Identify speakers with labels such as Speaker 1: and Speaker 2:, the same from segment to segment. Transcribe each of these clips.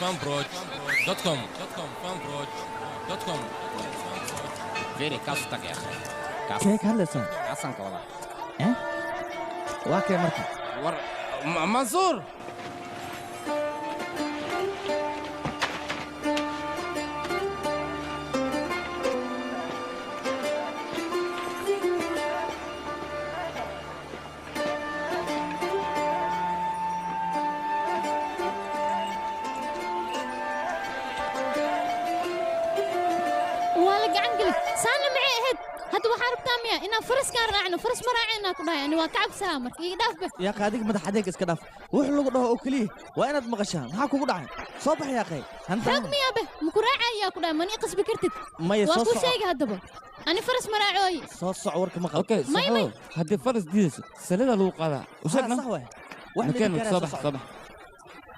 Speaker 1: fanbroch.com fanbroch.com
Speaker 2: فيري كاستك يا أخي كاست
Speaker 3: كيك هلسان
Speaker 2: كاستك والله
Speaker 3: إيه واكي مركب
Speaker 2: منصور
Speaker 4: إنا فرس كان راعنا فرس ما راعنا كنا يعني وكعب سلامك يداف به
Speaker 3: يا أخي هذيك مدح هذيك اسكداف وح لو قدها أكليه وأنا دمغشان ها كوكو دعين صبح يا أخي
Speaker 4: حكم يا به مكراعي يا كنا ماني قص بكرتت
Speaker 3: ما يصص
Speaker 4: وأكو شيء هدبه أنا فرس ما راعي
Speaker 3: صص عورك مخ
Speaker 1: أوكي صحوا هدي فرس ديس سلينا لو قالا وشكنا
Speaker 3: صح واحد
Speaker 1: مكان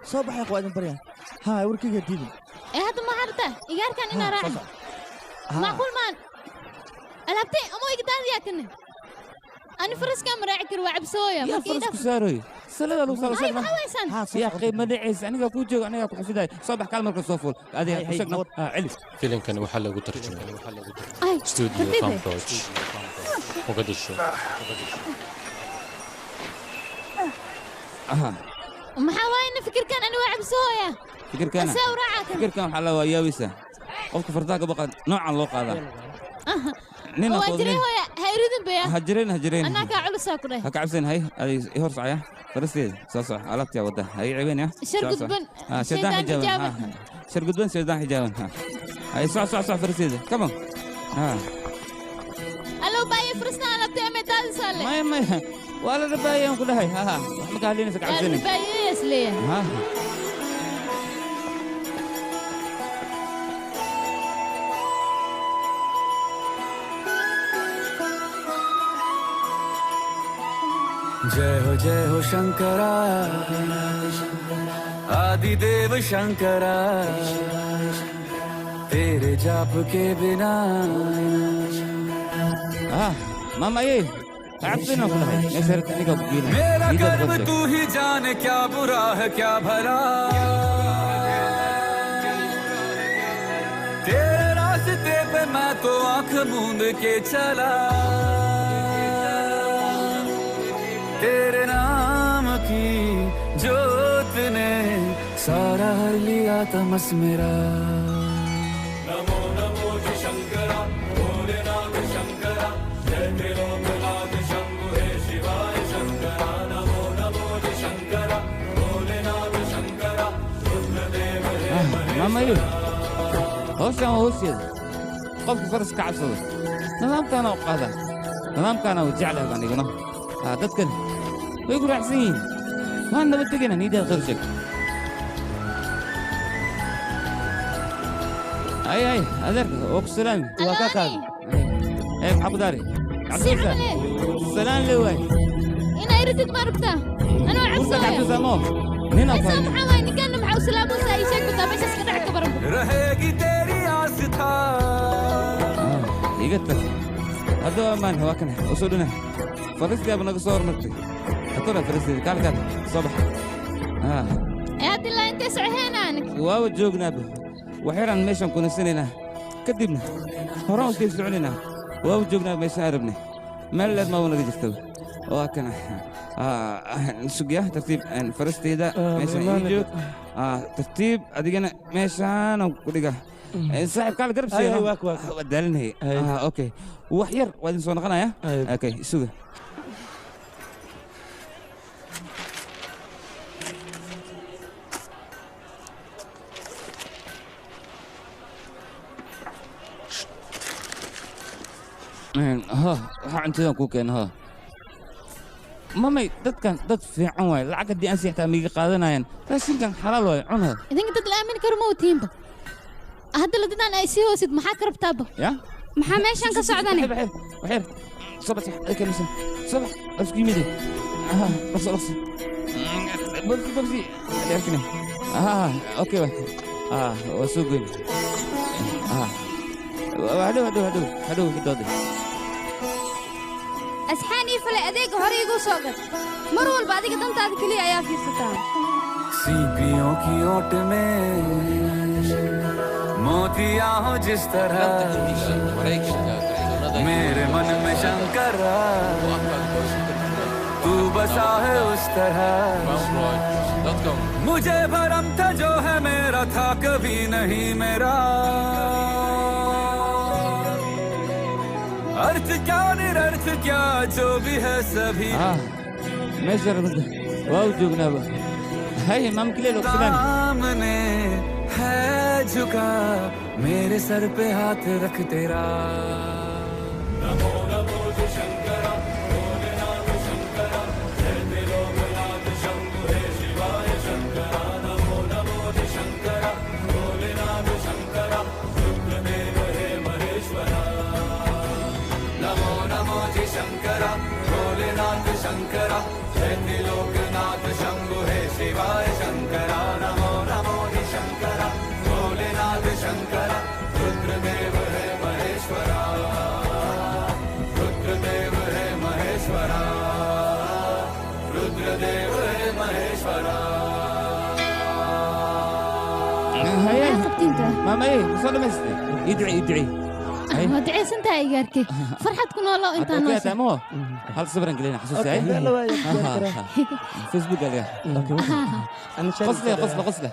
Speaker 3: صبح يا أخوان بريان ها وركي جديد
Speaker 4: إيه هذا ما عرفته إيجار كان إنا راعي معقول مان ألعبتي أمو يقدر ياكلني أنا فرس كام راعي كروع بسويا
Speaker 1: يا فرس كساروي سلينا لو صار
Speaker 4: هاي محوسن
Speaker 1: يا أخي ما دعيس أنا أقول جو أنا أقول في داي صباح كلمة كسوفول هذه وشكنا علي
Speaker 5: فيلم كان محل وترجمة استوديو فامبروتش وقد الشو
Speaker 4: محاوين فكر كان أنا واعي بسويا
Speaker 1: فكر كان حلا وياويسه قفك فرداك بقى نوعا لو قادا
Speaker 4: نينا هو هيريدن بيا
Speaker 1: هجرين
Speaker 4: أنا كعلو ساكره
Speaker 1: هكعبسين هاي يهور صعيا فرستي صح علبت يا وده هاي عيبين يا
Speaker 4: شرقد بن
Speaker 1: شردان حجابا شرقد بن شردان حجابا هاي صح فرستي كمان
Speaker 4: ألو باي فرسنا على بتعمل تال سالة
Speaker 1: ما ولا رباية يوم كلها هاي ما قاعدين سكعبسين
Speaker 4: رباية يسلي
Speaker 6: जय हो शंकरा आदिदेव शंकरा तेरे जाप के बिना
Speaker 1: मामा ये تعبتنا كلها نسرت نقب جينا
Speaker 6: मेरा कर्म तू ही जाने क्या बुरा है क्या भला तेरे रास्ते पे मैं तो आंख मूंद के चला तेरे नाम की जोत ने सारा हर लिया तमस मेरा नमो नमो जी शंकरा भोलेनाथ शंकरा जय त्रिलोकनाथ शंभु हे शिवाय शंकरा नमो नमो जी शंकरा भोलेनाथ शंकरा रुद्रदेव हे
Speaker 1: मामा ये هوش قف فرس كعب صدر نظام كان وقاذا نظام كان وجعله كان يقولون تذكر ويقولوا حسين ما عندنا بتقينا نيدا غير شك اي هذاك وكسلام وكاكا اي محمد داري السلام لوي
Speaker 4: انا يريد تمربته انا
Speaker 1: عبد سامو هنا
Speaker 4: فاهم محاوي كان معه سلام وساي شك بس اسكت عقب
Speaker 6: रहेगी तेरी आस्था
Speaker 1: يقتل هذا ما هو كان اصولنا فرستي ابو نقصور نقطي أتونا فرستي كان صباح
Speaker 4: يا دي الله انت سعهينانك
Speaker 1: واو جوجنا به وحيرا ميشان كنا سنينا كدبنا هراو كيف سعلنا واو جوجنا ميشان عربنا ما لازم ما ولا جستو وكان نسوقيا ترتيب فرستي ذا ميشان يجو ترتيب أدينا ميشان وكذا صاحب قال قرب شيء
Speaker 3: ايوه
Speaker 1: ودلني اوكي وحير وادي سونا قنا يا اوكي سوق ها انت كوكين ها mamay dadkan dad fiican waay lacag haddii aan siixtaa miiga qaadanayaan raashinkan xalaal waay cunha
Speaker 4: idinka dad la aamini karo ma watiinba hadda ladadaan ay sii hoosid maxaa ka rabtaaba
Speaker 1: ya
Speaker 7: maxaa meeshan ka socdani
Speaker 1: waxyar صبح كنسة صبح اسكي ميدي بس بمشي لكن اوكي وسوقين هدو دودي
Speaker 7: asxaani fale adeeg hore igu soo gad mar walba adiga dantaada kaliya ayaa fiirsataa
Speaker 6: सीपियों की ओट में मोतिया हो जिस तरह मेरे मन में शंकरा तू बसा है उस तरह मुझे भरम था जो है मेरा था कभी नहीं मेरा अर्थ क्या निरर्थ क्या जो भी है सभी
Speaker 1: मेजर वाओ जुगना है इमाम के लिए लोग
Speaker 6: सामने है झुका मेरे सर पे हाथ रख तेरा नमो नमो शंकरा भोलेनाथ शंकरा जय लोकनाथ शंभु हे शिवाय शंकरा नमो नमो शंकरा भोलेनाथ शंकरा रुद्रदेव हे महेश्वरा नमो नमो शंकरा भोलेनाथ शंकरा जय लोकनाथ शंभु हे शिवाय शंकरा नमो नमो शंकरा भोलेनाथ शंकरा रुद्रदेव हे महेश्वरा रुद्रदेव हे महेश्वरा रुद्रदेव हे महेश्वरा
Speaker 1: ماما ايه وصلنا مسجد يدعي
Speaker 4: ودعي سنتها ياركي فرحتكم والله انت
Speaker 1: ناس مو هل صبرا قلنا حسوس هاي فيسبوك قال قصله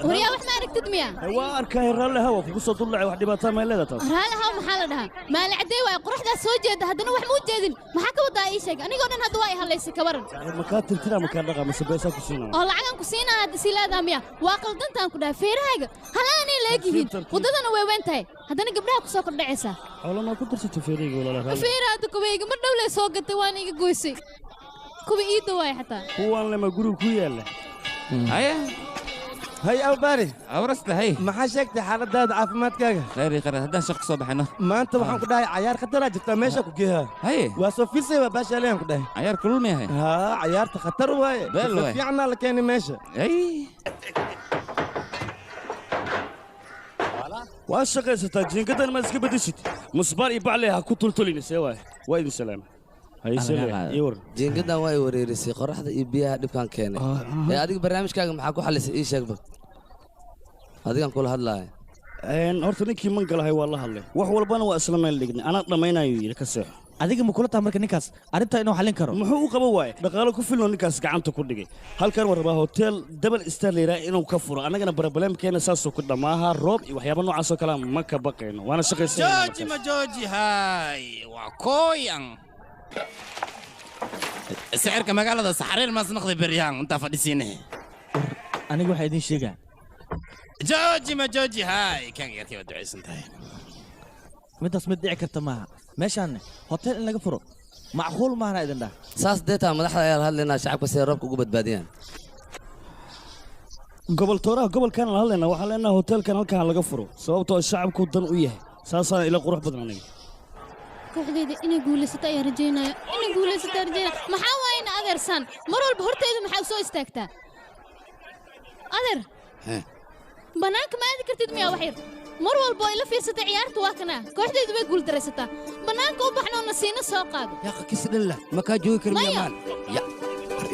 Speaker 4: وريا wax ma aragtid miya
Speaker 3: waa arkay raale hawa ku soo dulacay wax dhibaato ma leedahay
Speaker 4: raale hawa maxaa la dhahaa maal caday way quruxda soo jeeda hadana wax ma u jeedin maxaa ka wadaa ii sheeg anigoo dhan hadda way haleysay ka waran
Speaker 3: ma ka tirtira ma ka dhaqa ma sabeesa ku siinaa
Speaker 4: oo lacagan ku siinaa hadda si leedahay miya waa qaldantaan ku dhahay feerahayga halaanay leegihiin wadadana way weyntahay hadana gabdhaha ku soo kordhacaysa
Speaker 3: xoolo ma ku tirsatay feerayga walaalaha
Speaker 4: feerada kuwayga ma dhowle soo gatay waan iga goysay kuwa ii dawaay xataa
Speaker 3: kuwan lama guriga ku yaala
Speaker 1: haya
Speaker 3: هاي أوباري
Speaker 1: أورست هاي
Speaker 3: ما حشكت حالة داد عافمات كاجا
Speaker 1: خيري هذا شخص صباحنا
Speaker 3: ما أنت وحنا كده عيار خطر جبت ماشى كوكيها
Speaker 1: هاي
Speaker 3: واسوفي سوا باش عليهم كده
Speaker 1: عيار كل ما هي
Speaker 3: ها عيار تخطر واي
Speaker 1: بل
Speaker 3: في عنا لكاني ماشى
Speaker 1: أي
Speaker 3: واشقى ستاجين كده المسك بديشت مصبار يبع عليها كتل تلين سوا وايد سلام هاي سلام يور
Speaker 8: جينكدا واي وريرسي قرحدا iyo biyaha dhibkan keenay ee adiga barnaamijkaaga maxaa ku xalisay ii sheeg bal adigan kula hadlaay
Speaker 3: horta ninkii man galahay waa la hadlay wax walbana waa isla meel dhignay ana dhamaynayo yiri ka seex
Speaker 9: adiga ma kula tahay marka ninkaas arinta inuu xalin karo
Speaker 3: muxuu u qabo waay dhaqaale ku filno ninkaas gacanta ku dhigay halkan warba hotel double star leeyahay inuu ka furo anagana barnaamijkeena saas ku dhamaaha roob iyo waxyaabo noocaas oo kala ma ka baqayno waana shaqaysanaa
Speaker 2: jooji haay waa kooyan sicirka magaalada saxariir maas noqday beryaan inta fadhisiinay
Speaker 9: aniga waxa idin sheegaa
Speaker 2: jooji haay kan yarkii wad duceysan tahay
Speaker 9: midaas mid dhici karta maaha meeshaan hotel in laga furo macquul maana idin dhaa
Speaker 8: saas deeta madaxda ayaa hadlaynaa shacabka si roobka ugu badbaadiyaan
Speaker 3: gobol tooraha gobolkan la hadlaynaa waxaan leenahay hotelkan halkan laga furo sababtoo shacabku dan u yahay saasaan ila qurux badan aniga
Speaker 4: kooxdeeda inay guulaysato ayaa rajaynaya maxaa waayna adeersan mar walba horteedu maxaa soo istaagtaa adeer banaanka ma aadi kartid miyaa wax yar mar walba ila fiirsatay ciyaarta waa kana kooxdeedu way guul daraysataa banaanka u baxno nasiina soo qaado
Speaker 8: yaa kisdilla ma ka joogi karmiya maal ya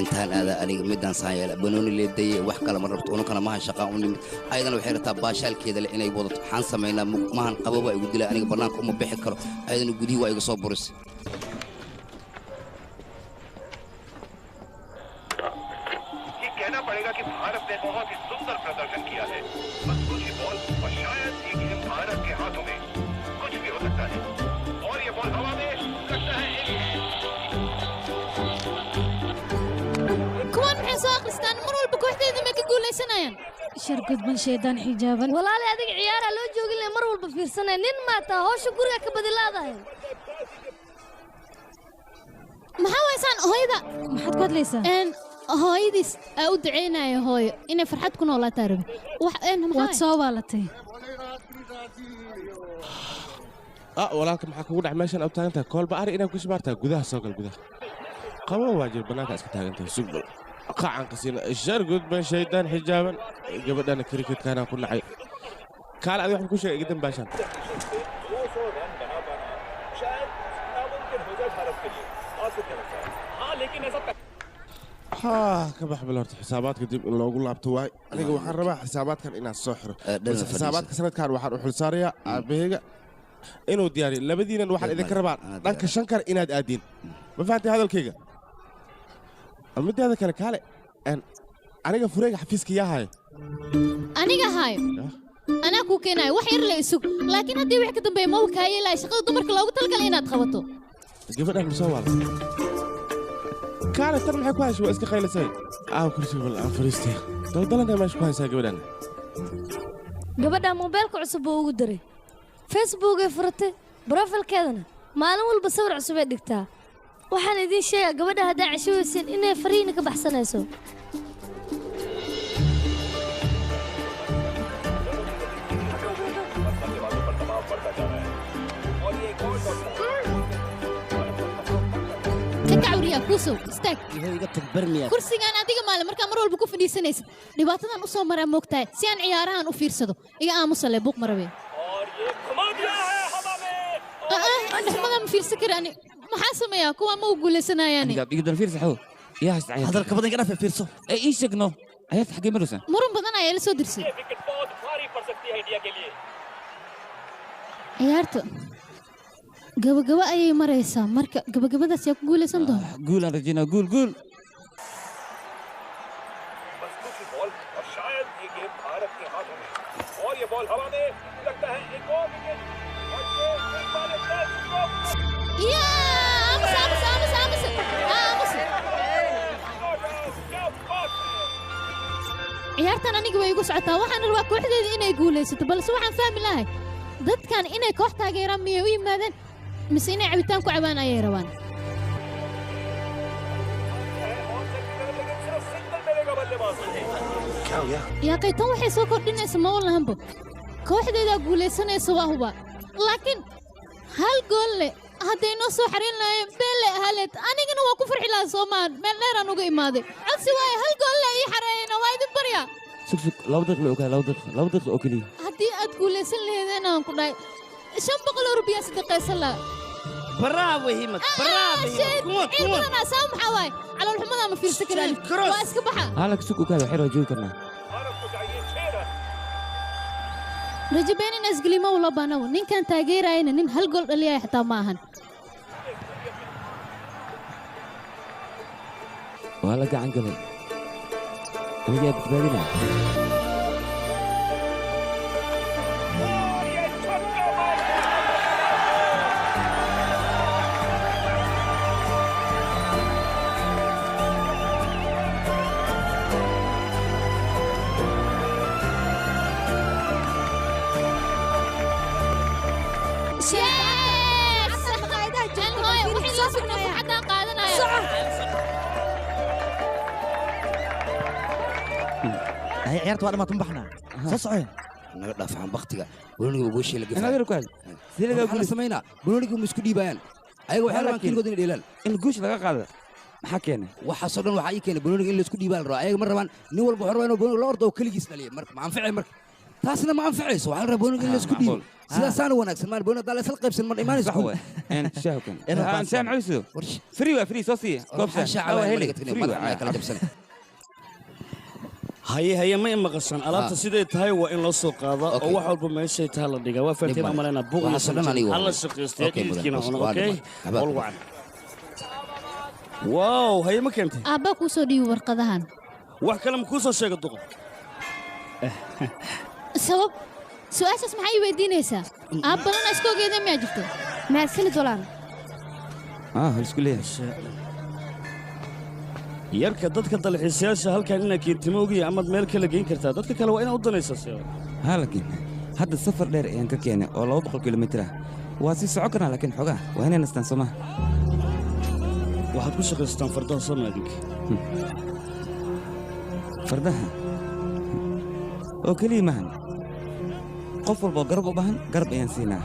Speaker 8: intaan aada aniga midaan saayeel banooni leedaye wax kale ma rabto unukana maahan shaqaa u nimid ayadana waxay rabtaa baashaalkeeda le inay wadato waxaan samaynaa maahan qababa igu dilay aniga bannaanka uma bixi karo ayadana gudihii waa iga soo burisay
Speaker 10: कहना पड़ेगा कि भारत ने बहुत ही सुंदर प्रदर्शन किया है बस कुछ ही बॉल और शायद ये गेम भारत के हाथों में कुछ भी हो सकता है और ये बॉल हवा में लगता है
Speaker 4: kuwan maxay soo akhristaan mar walba kooxdeedu may ka guulaysanayaan shargudban shaydaan xijaaban
Speaker 7: walaale adiga ciyaara loo joogin mar walba fiirsanay nin maata hawsha guriga ka badilaadahay
Speaker 4: hooyada
Speaker 7: maxaad ku hadlaysaa
Speaker 4: hooyadiis aa u duceynaya hooyo inay farxad ku noolaataa rabi
Speaker 7: waad soo waalatay
Speaker 11: walaalka maxaa kugu dhac meeshan aad taagan tahay koolba ari inaad ku shibaartaa gudaha soo gal gudaha qabo waajir bannaanka iska taagan tahay sugbal qacan qasina shar gudban shaydaan xijaaban gabadhana kriketkaana ku nacay kaal adi waxaan ku sheegay iga dambaashaan ka bax bil horta xisaabaadka dib in loogu laabto waay aniga waxaan rabaa xisaabaadkan inaad soo xiro bas xisaabaadka sanadkan waxaan u xilsaarayaa aabahayga inuu diyaariyo labadiinan waxaan idinka rabaa dhanka shankar inaad aadiin ma fahantay hadalkayga mideeda kale kaale aniga fureyga xafiiska yaa haayo
Speaker 4: aniga haayo anaa kuu keenaayo wax yar la isug laakiin haddii wax ka dambeeya ma wakaaye ilaa shaqada dumarka loogu talagalay inaad qabato
Speaker 11: gabadhan masoo waala kaale tan maxay ku haysa waa iska qaylisay kursiga bal aan fariistay daldalana meesha ku haysaa gabadhan
Speaker 7: gabadha moobeelka cusub buu ugu diray facebookay furatay brofilkeedana maalin walba sawir cusub ay dhigtaa waxaan idiin sheegaa gabadha haddaa ceshawaysin inay fariina ka baxsanayso
Speaker 4: kacawriyaa kuusow istaag kursigaan adiga maale markaa mar walba ku fadhiisanaysid dhibaatadan u soo maraa moogtahay si aan ciyaarahan u fiirsado iga aamusale buuq marabe dhexmadaa ma fiirsan karaani maxaa sameeyaa kuwa ma u guulaysanayaani
Speaker 1: hadalka badan ka dhafe fiirso ee ii sheegno ayaad xaggee maraysaa
Speaker 4: muran badan ayaa la soo dirsay ciyaarta gabagaba ayay maraysaa marka gabagabadaas yaa ku guulaysan doona
Speaker 1: guul aan rajaynaa guul guul
Speaker 4: ciyaartan aniga way igu socotaa waxaan rabaa kooxdeeda inay guulaysato balse waxaan fahmi lahay dadkan inay koox taageeraan miyay u yimaadeen mise inay cabitaan ku cabaan ayay rabaan yaa qaytan waxay soo kordhinaysa ma walahanbo kooxdeedaa guulaysanaysa waa huba laakiin hal gool leh hadday noo soo xariin lahaayeen beelle ahaleed anigana waa ku farxi lahaa soomaan meel dheeraan uga imaaday codsi waaye hal gool leh ii xareeyena waa idin baryaa
Speaker 1: sugsug laba daqiiqo ogaa laba daqiiqo oo keliya
Speaker 4: haddii aad guulaysan laheedeen aan ku dhahay 500 rubiya sadaqaysan lahaa
Speaker 3: bravo himad bravo
Speaker 4: ciidana saa maxaa waaye calool xumadaa ma fiirsan karaan waa iska baxa
Speaker 1: halak sug ogaada waxay roo joogi karnaa
Speaker 4: rajabeen in asgalimo ula baanaw ninkan taageerayna nin hal gool dhaliyay xataa ma ahan
Speaker 1: waa la gacan galay wadiyaa badbaadina
Speaker 9: هي عيارة وانا ما تنبحنا صصعي
Speaker 8: naga dhaafaan baktiga banooniga gooshay la
Speaker 1: anaga rukaad
Speaker 8: sidaga guul sameeyna banooniga musku dhiibayaan ayaga waxay rabaan keligood inay dheelaan
Speaker 1: in goosh laga qaado maxaa keenay
Speaker 8: waxa soo dhan waxa ay keenay banooniga in la isku dhiibaan roo ayaga ma rabaan nin walba wuxuu rabaa inuu banooniga la ordo kaligiis dhaliyo marka ma anficay marka taasna ma anficayso waxa la rabaa banooniga in la isku dhiibo sidaasana wanaagsan maan banooniga dal isla qaybsan mar imaanayso
Speaker 1: en shaakan aan saamcayso free waa free soo sii
Speaker 8: koobsa shaaca helay kala jabsan
Speaker 3: haye ma imaqashan alaabta siday tahay waa in loo soo qaada oo wax walba meeshay tahay la dhigaa waa faanteen amalena buuqna alla shaqeystay kiiskina ona okay walwacan wow haye ma keentay
Speaker 4: aabba ku soo dhiibi warqadahan
Speaker 3: wax kale ma ku soo sheega duqa
Speaker 4: sabab su'aashaas maxay weydiinaysaa aabbalana iska ogeeda miyaa jirto
Speaker 7: $100
Speaker 1: hal isku leeyahay
Speaker 3: yarka dadka dalxiisayaasha halkan inaa keentimo ogiya amaad meel kala geyn kartaa dadka kale waa inaa u danaysaa se
Speaker 1: laakiin hadda safar dheer ayaan ka keenay oo 200 kilomitir ah waa sii socon karnaa laakiin xogaa waa inay nastaan somaa
Speaker 3: waxaad ku shaqaystaan fardaha Soomaaliga
Speaker 1: fardaha oo kaliya maahan qof walba garab u baahan garab ayaan siinaa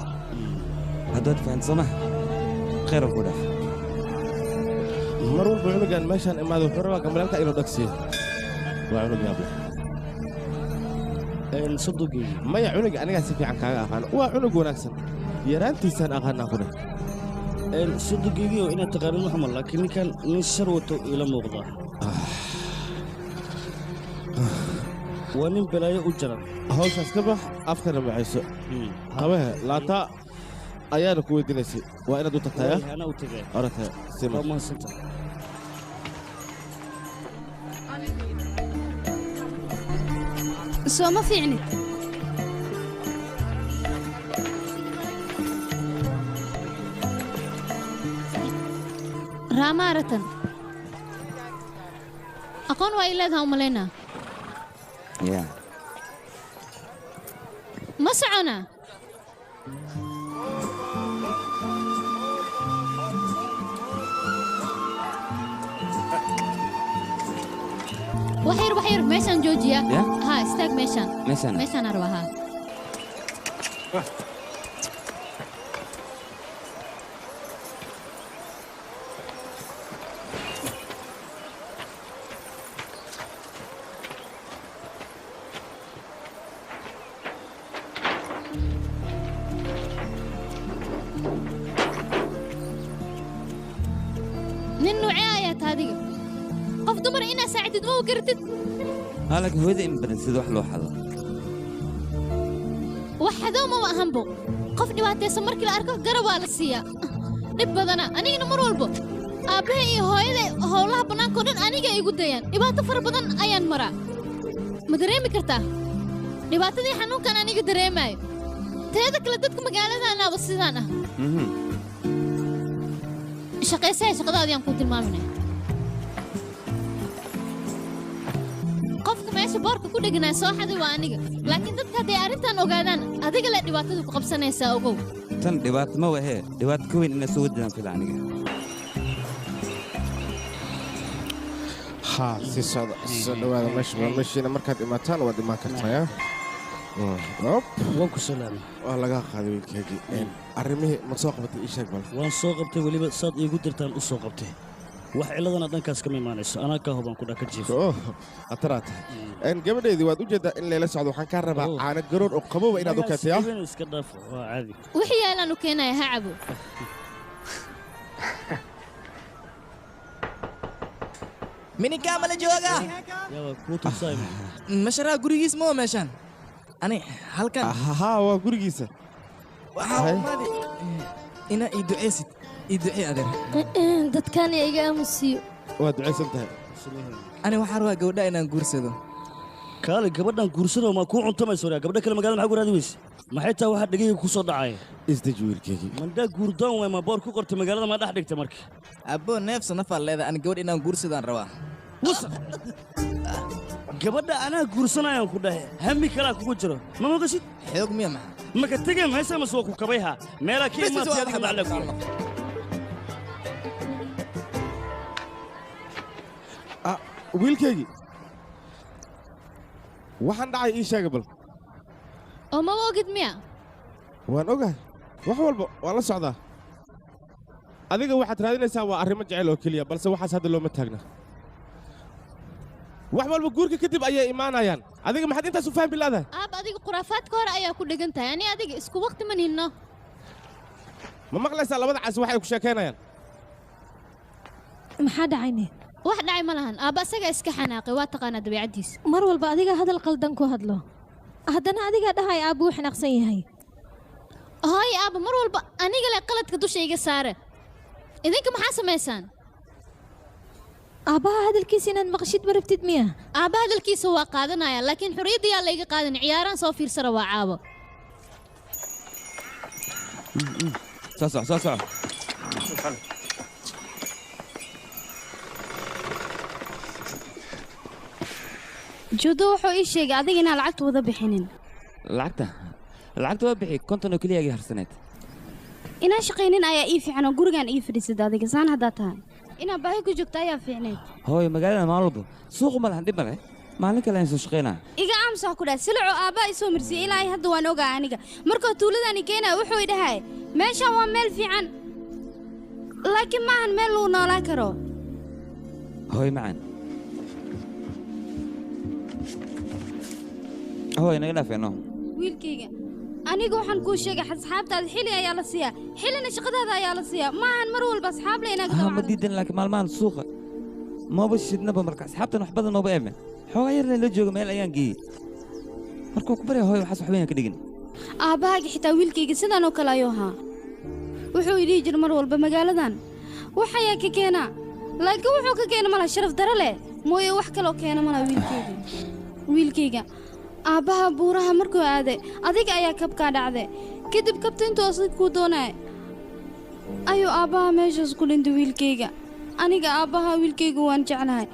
Speaker 1: haddaad fahanto soo maha khayr ku dhaaf
Speaker 11: mar walba cunugan meeshaan imaado wuxuu rabaa gambalaalka inuu dhagsiyo waa cunug yaable
Speaker 3: صدقي
Speaker 11: maya cunuga anigaa si fiican kaaga aqaan waa cunug wanaagsan yaraantiisaan aqaanaa ku dheh
Speaker 3: صدقي إنه تقارن محمد لكن كان من شروته إلى مغضى ونم بلاي أجرا
Speaker 11: hawshaas ka bax afkana maxayso qabaha laata ayaana ku weydiinaysay waa inaad u tagtaya
Speaker 3: أنا أتجاه
Speaker 11: orata sima
Speaker 3: ما سنت
Speaker 4: soo ma fiicnid raamaaratan aqoon waa ileedaha umalaynaa
Speaker 1: ya
Speaker 4: ma socona waxyar meeshaan joojiya ها استاك ميشان أروها ننو عاية هذه قف دمر إنا ساعدت مو قرتت
Speaker 1: هلك هودي إن بدن سيد وحلو حلا
Speaker 4: وحدو ما أهمبو قف دباتي سمر كلا أركو قرب على السيا نبضنا أنا نمر والبو أبي هو الله بنان كونن أنا جاي قديان إبات فر بدن أيان مرا مدريم كرتا إبات دي حنون كان أنا قدريم أي تهذا كلا تدكم مقالة أنا بسيطانا شقيسة شقدا ديان كنت المامنة qofka meesha boorka ku dhagnaa soo xaday waa aniga laakiin dadka haday arrintan ogaadaan adiga la dhibaatada ku qabsanaysaa ogow
Speaker 1: tan dhibaato ma wahe dhibaato ka weyn inay soo wadaan fil aniga
Speaker 11: ha si soo dhawaada meeshiina markaad imaataan waad imaan kartaa
Speaker 3: waan ku salaamay
Speaker 11: waa laga qaaday wiilkaygii arrimihii ma soo qabatay ii sheeg bal
Speaker 3: waan soo qabtay weliba saad iigu dirtaan u soo qabtay wax ciladana dhankaas kama imaanayso anaa ka hubaan ku dhaka jiifo
Speaker 11: ataraad gabadheedii waad u jeedaa in layla socdo waxaan kaa rabaa caano garoor oo qabooba inaad u keentay
Speaker 3: iska dhaaf waa caadi
Speaker 4: wixii yaalaan u keenaya ha cabo
Speaker 9: mininkaa mala jooga
Speaker 3: yaa ku tusay
Speaker 9: masharaa gurigiis ma meeshaan ani halkan
Speaker 11: haa waa gurigiisa
Speaker 9: waxaa umadi ina ii duceysid ii ducee adeer
Speaker 7: dadkaan iga aamusiyo
Speaker 11: waa duceysan tahay
Speaker 9: ani waxaan rabaa gabadha inaan guursado
Speaker 3: kaale gabadhan guursado ma ku cuntamayso gabadha kale magaalada maxaa ku raadi weyse maxay taa waxa dhagayga ku soo dhacay
Speaker 11: isdaji wiilkeygii
Speaker 3: mandaa guurdaan way ma boor ku qortay magaalada ma dhex dhigtay marka
Speaker 9: abbo neefsa nafaa leedahay ani gabadh inaan guursadaan rabaa
Speaker 3: gabadha anaa guursanayaan ku dhahe hami kalaa kugu jiro ma maqashid
Speaker 9: xoog miya maxaa
Speaker 3: maka tegay maysa mas waa ku kabayha meelaa ka imaatay adiga bacla
Speaker 11: wiilkeygii waxaan dhacay ii sheega bal
Speaker 4: oo ma ogid miya
Speaker 11: waan ogahay wax walba waan la socdaa adiga waxaad raadinaysaa waa arrimo jecel oo keliya balse waxaas hadda looma taagna wax walba guurka kadib ayay imaanayaan adiga maxaad intaas u fahmi bilaadahay
Speaker 4: aab adiga khuraafaadka hore ayaa ku dhegan tahay ani adiga isku waqti ma ninno
Speaker 11: ma maqlaysaa labada cas waxay ku sheekaynayaan
Speaker 7: maxaa dhacayne
Speaker 4: wax dhacay ma lahan aabba asaga iska xanaaqay waa taqaanaa dabeecaddiisa
Speaker 7: mar walba adiga hadal qaldan ku hadlo haddana adigaa dhahay aabbu wuu xanaaqsan yahay
Speaker 4: hooy aabba mar walba aniga le qaladka dusha iga saare idinka maxaa samaysaan
Speaker 7: aabbaha hadalkiisa inaad maqashid ma rabtid miya
Speaker 4: aabba hadalkiisa waa qaadanaya laakiin xurriyadda yaa layga qaadan ciyaaraan soo fiirsara waa caabo
Speaker 1: soo soco
Speaker 12: judo wuxuu ii sheegay adiga inaan lacagta wada bixinin
Speaker 1: lacagta waa bixi konton oo keliya ii harsaneed
Speaker 12: inaan shaqaynin ayaa ii fiican oo gurigaan ii fadhiisada adiga saan haddaa tahay inaa baahi ku joogto ayaa fiicneed
Speaker 1: hooy magaalada maalin walba suuq ma lahan dhib ma leh maalin kale aan soo shaqaynaa
Speaker 12: iga aamus wax ku dhahay silico aabbaa isoo marsiyey ilaa hadda waan ogaa aniga markuu tuuladani keenaya wuxuu idhahay meeshaan waa meel fiican laakiin maahan meel lagu noolaan karo
Speaker 1: hooy macaan hooy naga dhaafeeno
Speaker 12: wiilkayga aniga waxaan kuu sheegay asxaabtaada xili ayaa la siiyaa xilina shaqadaada ayaa la siiyaa maahan mar walba asxaab le inaad
Speaker 1: ma diidan laakiin maalmahan suuqa maba shidnaba marka asxaabtan wax badan maba eemen xoogaa yarna la jooga meel ayaan geeyey markuu ku barya hooy waxaas wax weyn ka dhigin
Speaker 12: aabbahaaga xitaa wiilkayga sidaan oo kale ayuu ahaa wuxuu idhihi jir mar walba magaaladan wax ayaa ka keenaa laakiin wuxuu ka keena mala sharaf daro leh mooye wax kaloo keena mala wiilkayga aabbaha buuraha markuu aaday adiga ayaa kabkaa dhacday kadib kabta intuu asaga kuu doonaya ayuu aabbaha meeshaas ku dhintay wiilkayga aniga aabbaha wiilkayga waan jeclahay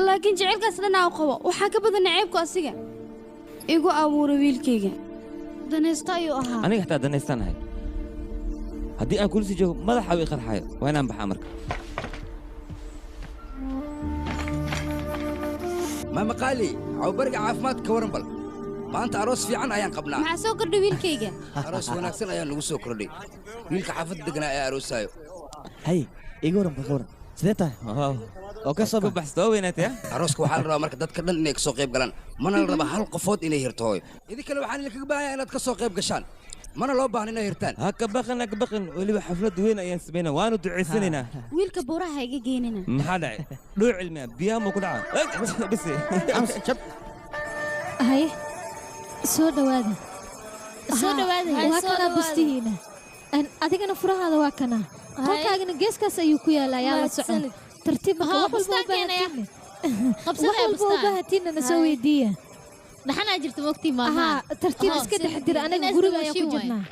Speaker 12: laakiin jecelkaas dhanaa u qabo waxaa ka badan naceebku asiga igu abuuray wiilkayga danaysto ayuu ahaa
Speaker 1: aniga xitaa danaystanahay haddii aan kula sii joogo madaxa ii qarxayo waa inaan baxaa marka
Speaker 8: maama qaali cawbariga caafimaadka ka waran bal maanta aroos fiican ayaan qabnaa
Speaker 12: maxaa soo kordhay wiilkayga
Speaker 8: aroos wanaagsan ayaa nagu soo kordhay wiilka xaafadda deganaa ee aroosaayo
Speaker 9: hay iga waran bal ka waran sidee tahay oo ka soo
Speaker 1: baxsatoo weynaatay
Speaker 8: arooska waxaa la rabaa marka dadka dhan inay ka soo qayb galaan mana la rabaa hal qofood inay hirto hooyo idin kale waxaan idinkaga baahanyaa inaad ka soo qayb gashaan mana loo baahna inay hirtaan
Speaker 1: ha ka baqin weliba xaflad weyn ayaan samaynaa waanu ducaysanaynaa
Speaker 12: wiilka buuraha iga geenina
Speaker 1: maxaa dhacay dhuu cilmiya biyaha muu ku dhacaa bise
Speaker 4: haye soo dhawaada waa kana bustihiina adigana furahaada waa kana qolkaagana geeskaas ayuu ku yaala ayaa la socon tartiib wax walba u baahatiinna soo weydiiya
Speaker 7: dhaxanaa jirta mogtii maaha
Speaker 4: tartiib iska dhex dir anaga guriga ayaa ku jirnaa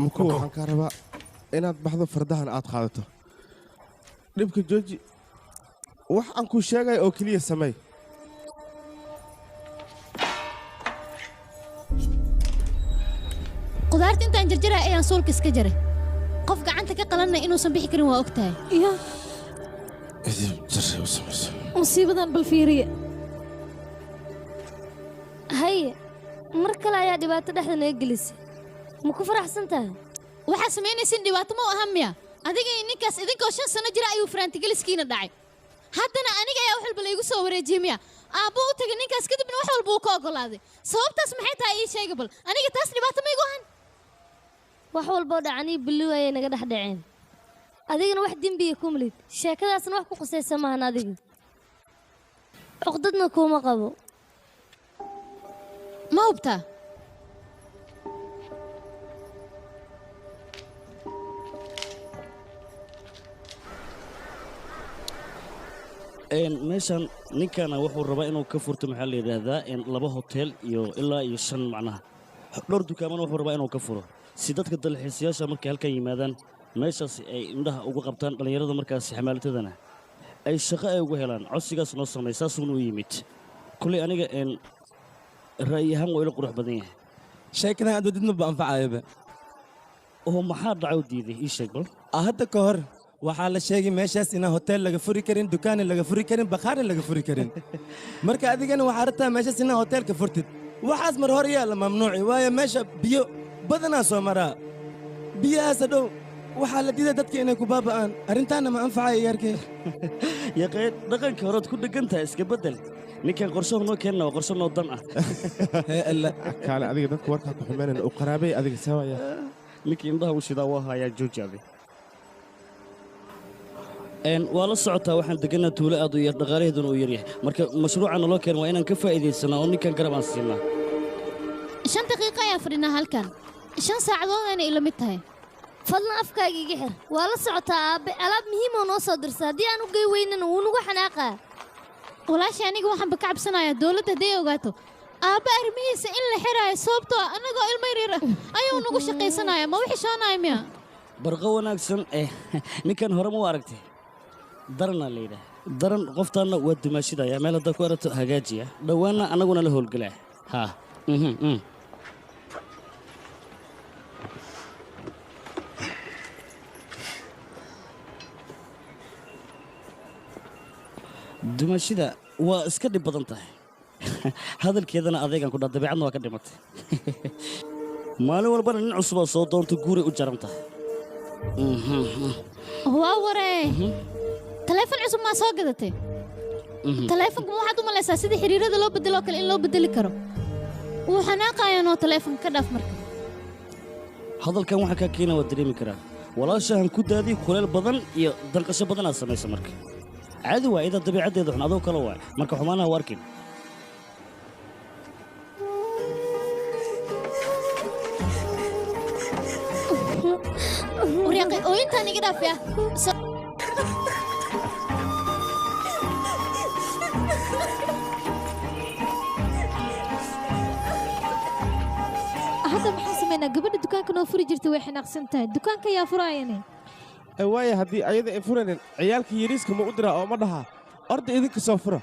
Speaker 11: muku waxaan kaa rabaa inaad baxdo fardahan aad qaadato dhibka jooji wax aan kuu sheegaya oo keliya sameey
Speaker 4: qudaarta intaan jarjaray ayaan suulka iska jaray qof gacanta ka qalanna inuusan bixi karin waa ogtahay iyo musiibadan bal fiiriya
Speaker 7: haye mar kale ayaa dhibaato dhexda naga gelisay ma ku faraxsan tahay
Speaker 4: waxaa samaynaysin dhibaato ma u ahan miya adiga iyo ninkaas idinkoo 5 sano jira ayuu faraantigeliskiina dhacay haddana aniga ayaa wax walba laygu soo wareejiyey miya aabbo u tagay ninkaas kadibna wax walba uu ka oggolaaday sababtaas maxay tahay ii sheega bal aniga taas dhibaato ma igu ahan
Speaker 7: wax walboo dhacanii billow ayay naga dhex dhaceen adigana wax dembiya ku malid sheekadaasna wax ku qusaysa maahan adiga cuqdadna kuuma qabo
Speaker 4: ma hubtaa
Speaker 3: meeshan ninkana wuxuu rabaa inuu ka furto maxaa la yidhaahdaa 2 hotel iyo ilaa iyo 5 macnaha dhowr dukaamana wuxuu rabaa inuu ka furo si dadka dalxiisayaasha markay halkan yimaadaan meeshaas ay indhaha uga qabtaan dhallinyarada markaas xamaalatadana ay shaqo ay ugu helaan codsigaas noo samay saasuuna u yimid kulley aniga ra'yi ahaan waa ila qurux badan yahay
Speaker 13: sheekadan aad wadidma ba anfacayaba
Speaker 3: oo maxaa dhacow diiday ii sheeg bal
Speaker 13: hadda ka hor waxaa la sheegay meeshaas inaan hotel laga furi karin dukaana laga furi karin bakhaarna laga furi karin marka adigana waxaa rabtaa meeshaas inaan hotelka furtid waxaas mar hor yaa la mamnuuci waayo meesha biyo badanaa soo maraa biyahaas dhow waxaa la diiday dadka inay ku baaba'aan arrintaana ma anfacaya yarkay
Speaker 3: yaqeen dhaqanka horead ku dheggan tahay iska beddel ninkan qorshaha noo keenna waa qorsho noo dan ah
Speaker 11: kaale adiga dadka warkaa ku xumeynayna u qaraabay adiga saawaya
Speaker 3: ninkii indhaha u shidaa waa hayaa joojaaday waa la socotaa waxaan deganaa tuulo aad u yar dhaqaalaheeduna uu yaryahay marka mashruuca naloo keen waa inaan ka faa'iidaysanaa oo ninkan garab aan siinaa
Speaker 4: 5 daqiiqo ayaan fadhinaa halkan 5 saacadood ayna ila mid tahay
Speaker 7: fadlan afkaaga iga xir waa la socotaa aabe alaab muhiim oo noo soo dirsa haddii aan u gey weynana wuu nugu xanaaqaa
Speaker 4: walaashay aniga waxaan ka cabsanayaa dawladda haday ogaato aabba arrimihiisa in la xiraayo sababtoo anagoo ilmo yar ayuu nagu shaqaysanaya ma wixii shoonaaya miya
Speaker 3: barqa wanaagsan ninkan hore ma u aragtay daranaa la yidhaah daran qoftaanna waa dumaashidaya meel haddaa ku arato hagaajiya dhowaanna annaguna la howlgelaa haa dumaashida waa iska dhib badan tahay hadalkeedana adeegan ku dhaa dabeecadna waa ka dhimatay maalin walbana nin cusubaa soo doonto guuray u jaran tahay
Speaker 4: waa waree taleefon cusub maa soo gadatay taleefonka ma waxaad u malaysaa sida xiriirada loo bedeloo kale in loo bedeli karo wuu xanaaqayaanoo taleefonka ka dhaaf marka
Speaker 3: hadalkan waxa kaa keena waa dareemi karaa walaashahan ku daadii kuleel badan iyo danqasho badan aad samaysa marka caadi waa idaa dabiicaddeeda xun adoo kale waay marka xumaanaha u arkin
Speaker 4: waryaaqay ooyintaan iga dhaafya
Speaker 14: hadda maxaan samaynaa gabadha dukaanka noo furi jirtay way xanaaqsan tahay dukaanka ayaa furaayane
Speaker 11: waaye haddii ayada ay furanin ciyaalka yariiska ma u diraa oo ma dhahaa orda idinka soo fura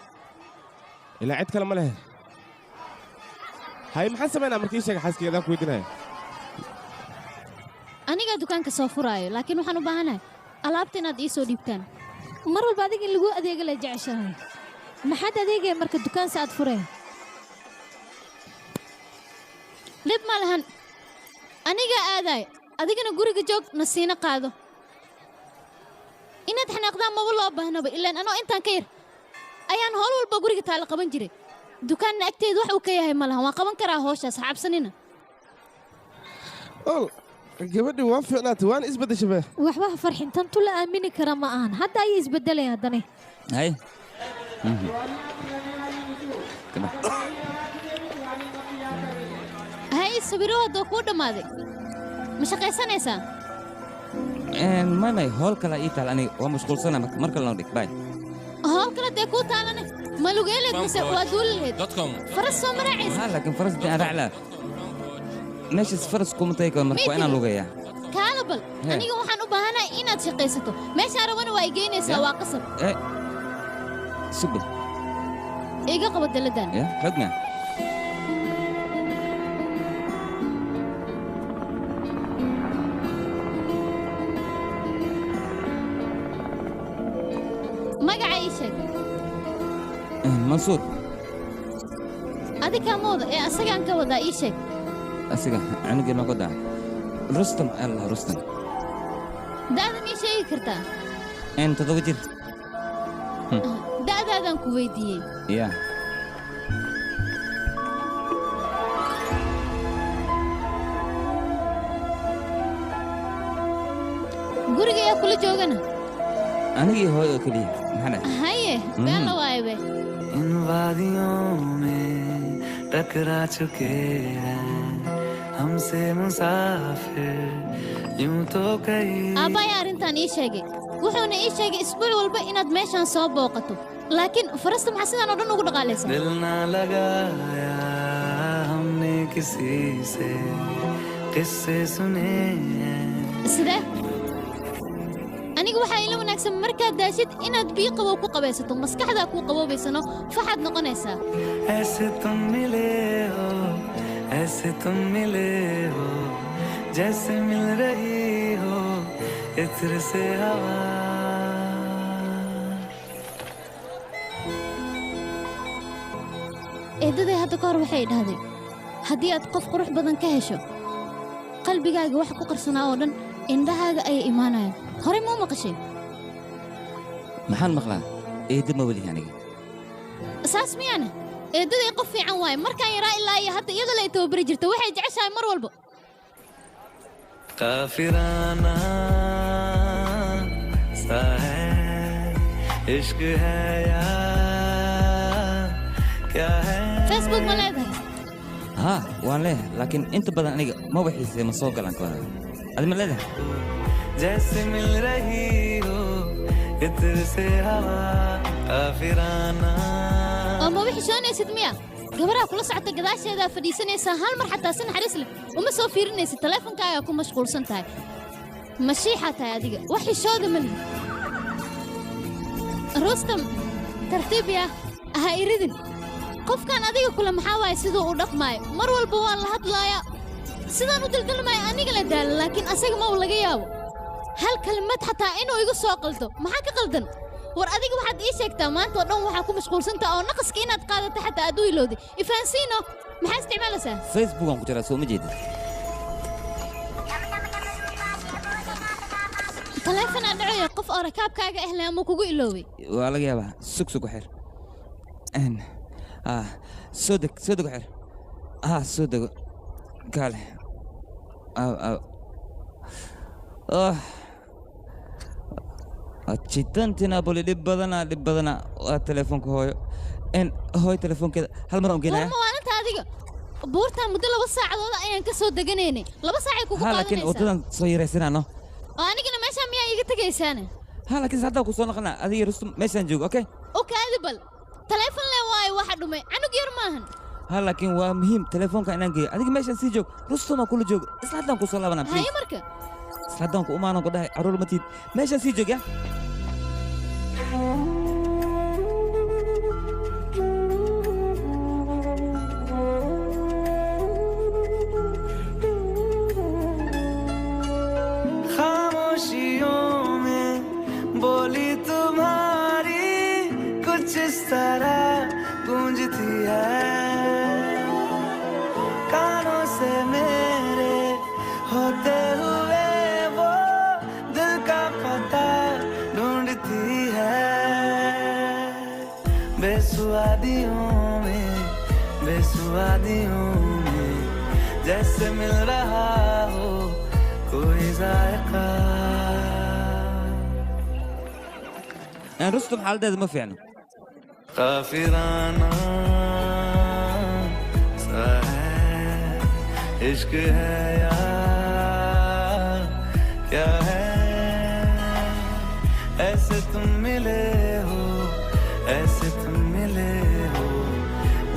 Speaker 11: ilaa cid kale ma lehe hay maxaan samaynaa markii sheega xaaskigeedaan ku weydinaya
Speaker 4: anigaa dukaanka soo furaayo laakiin waxaan u baahanahay alaabta inaad ii soo dhiibtaan
Speaker 14: mar walba adiga in lagu adeega la jeceshahay maxaad adeegaya marka dukaansa aad fureen
Speaker 4: dhib ma lahan anigaa aadaay adigana guriga joog nasiino qaado inaad xanaaqdaan maba loo baahnaba ilaan anoo intaan ka yar ayaan howl walba guriga taala qaban jiray dukaanna agteedu wax uu ka yahay ma lahan waan qaban karaa howshaas xabsanina
Speaker 11: gabadhii waan fiicnaatay waan isbeddeshabee
Speaker 14: waxba ha farxin tantu la aamini kara ma ahan hadda ayay isbeddeleen haddane
Speaker 1: hay
Speaker 4: hay sawiro haddoo kuu dhammaaday ma shaqaysanaysaa
Speaker 1: may howl kale ii taal aniga waa mashquulsana mar kale noo dhig bay
Speaker 4: howl kale dee kuu taalane ma lugeeleed mise waa duulileed faras soo maraacaysa
Speaker 1: laakiin faras dee aan raaclaa meeshaas faras kuma tagi karo marka waa inaan lugeeyaa
Speaker 4: kaalabal aniga waxaan u baahanahay inaad shaqaysato meeshaan rabana waa i geynaysaa waa qasab
Speaker 1: subal
Speaker 4: iga qabo daladan
Speaker 1: xogna
Speaker 4: magaca ii sheeg
Speaker 1: mansuur
Speaker 4: adikaa mooda ee asagaan ka wadaa ii sheeg
Speaker 1: asiga anigii noo godaa rustam allah rustam
Speaker 4: da'da mii sheegi kartaa
Speaker 1: 7 jir
Speaker 4: da'daadaan ku weydiiyey
Speaker 1: ya
Speaker 4: guriga ayaa kula joogana
Speaker 1: anigii hooy oo keliya maxaa
Speaker 4: haye been la waaye be
Speaker 6: इन वादियों में टकरा चुके हैं हमसे मुसाफिर यूं तो कई
Speaker 4: aabbayaa arrintan ii sheegay wuxuuna ii sheegay isbuuc walba inaad meeshaan soo booqato laakiin farasta maxaa sidaan oo dhan ugu dhaqaalaysa
Speaker 6: दिल ना लगाया हमने किसी से किस्से सुने
Speaker 4: sidee aniga waxaa ila wanaagsan markaad daashid inaad biyo qabow ku qabaysato maskaxdaa kuu qaboobaysano faxaad noqonaysaa
Speaker 6: ऐसे तुम मिले हो जैसे मिल रही हो इत्र से हवा
Speaker 4: eedaday hadda ka hor waxay dhahday haddii aad qof qurux badan ka hesho qalbigaaga wax ku qarsanaa oo dhan indhahaaga ayay imaanayaan horey muu maqashay
Speaker 1: maxaan maqlaa eedda ma welihi aniga
Speaker 4: saas miyaana eeddaday qof fiican waaye markaan yaraa ilaa iyo hadda iyada lay tababari jirta waxay jeceshahay mar walba
Speaker 6: काफिराना सा है इश्क है या क्या है
Speaker 4: facebook ma leedahay
Speaker 1: ها waan leeyahay laakiin inta badan aniga ma waxiisay ma soo galan kara adi ma leedahay
Speaker 6: जैसे मिल रही हो इत्र से हवा काफिराना
Speaker 4: ما وحشونيسد ميا gabaraa kula socota gadaasheeda fadhiisanaysa hal mar xataa si naxariis leh uma soo fiirinaysa taleefankaaga ku mashquulsan tahay mashiixa tahay adiga wax xishooda ma lihi rustam tartiib ya ha iridin qofkan adiga kula maxaa waaye siduu u dhaqmaayo mar walba waan la hadlaaya sidaan u daldalmaayo aniga la daalo laakiin asaga ma uu laga yaabo hal kalmad xataa inuu igu soo qaldo maxaa ka qaldan war adiga waxaad ii sheegtaa maanta oo dhan waxaa ku mashquulsantaa oo naqaska inaad qaadato xataa aad u ilowday ifaansiino maxaa isticmaalaysaa
Speaker 1: facebook aan ku jiraa soo ma jeedin
Speaker 4: taleefon aan dhacayo qof oo rakaabkaaga ahle ama kugu iloobay
Speaker 1: waa laga yaabaa sug xir soo deg xir soo dego kaale jitantina boli dhib badana waa telefoonka hooyo hooyo telefoonkeeda hal mar aan geenaya
Speaker 4: maalinta adiga buurtaan muddo 2 saacadood ayaan ka soo deganaynay 2 saacay kugu qaadanaysaa
Speaker 1: laakiin wadadan soo yareysanano
Speaker 4: anigana meesha miyaa iga tagaysaana
Speaker 1: laakiin hadda ku soo noqonaa adiga rustum meeshaan joogo okay
Speaker 4: adibal telefoon le waay waxa dhumay anug yar maahan
Speaker 1: laakiin waa muhiim telefoonka inaan geeyo adiga meeshaan sii joog rustum kula joogo isla haddaan ku soo laabanaa
Speaker 4: haye marka
Speaker 1: isla haddaan ku umaanan ku dhahay caruur matiid meeshaan sii joog ya
Speaker 15: खामोशियों में बोली तुम्हारी कुछ इस तरह गूंजती है कानों से मेरे होते हुए वो दिल का पता ढूंढती है बेसुआदियों में जैसे मिल रहा हो कोई जायका
Speaker 1: rustum xaaladeeda ma fiicno
Speaker 15: काफिराना सा है इश्क है या क्या है ऐसे तुम मिले हो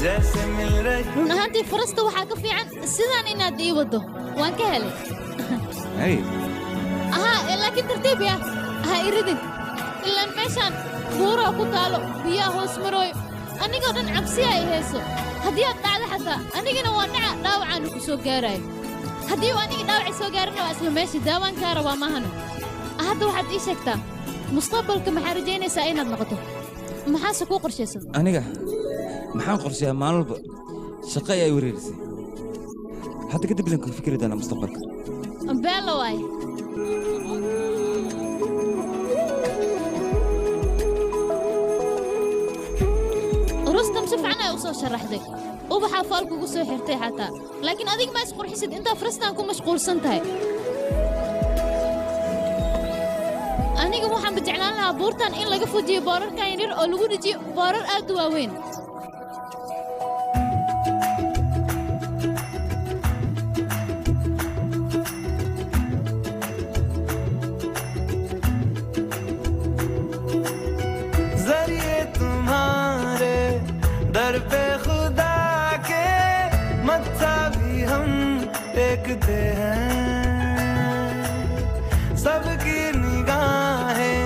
Speaker 15: जैसे मिल रही
Speaker 4: run ahaantii farasta waxaa ka fiican sidaan inaad ii wado waan ka helay laakiin tartiib ya ha iridin ilaan meeshaan buuraa ku taalo biyaha hoos marooyo anigoo dhan cabsi ay hayso haddii aad dhacdo xataa anigana waa dhaca dhaawacaanu ku soo gaarayo haddii uu aniga dhaawacay soo gaarana waa isla meesha daawaan kaa rabaa mahano hadda waxaad ii sheegtaa mustaqbalka maxaa rajaynaysaa inaad noqoto maxaase kuu qorshaysan
Speaker 1: aniga maxaan qorsheeyaa maalin walba shaqo ay wareerisay hadda kadib ilan ka fikri doonaa mustaqbalka
Speaker 4: beelo waaye rustam si fiican ay u soo sharaxday ubaxaa faalku ugu soo xirtay xataa laakiin adiga ma isqurxisid intaa faristaan ku mashquulsan tahay aniga waxaan jeclaan lahaa buurtan in laga fujiyo boorarkan yaryar oo lagu dhijiyo boorar aad u waaweyn
Speaker 15: दर पे खुदा के मत्था भी हम टेकते हैं सबकी निगाहें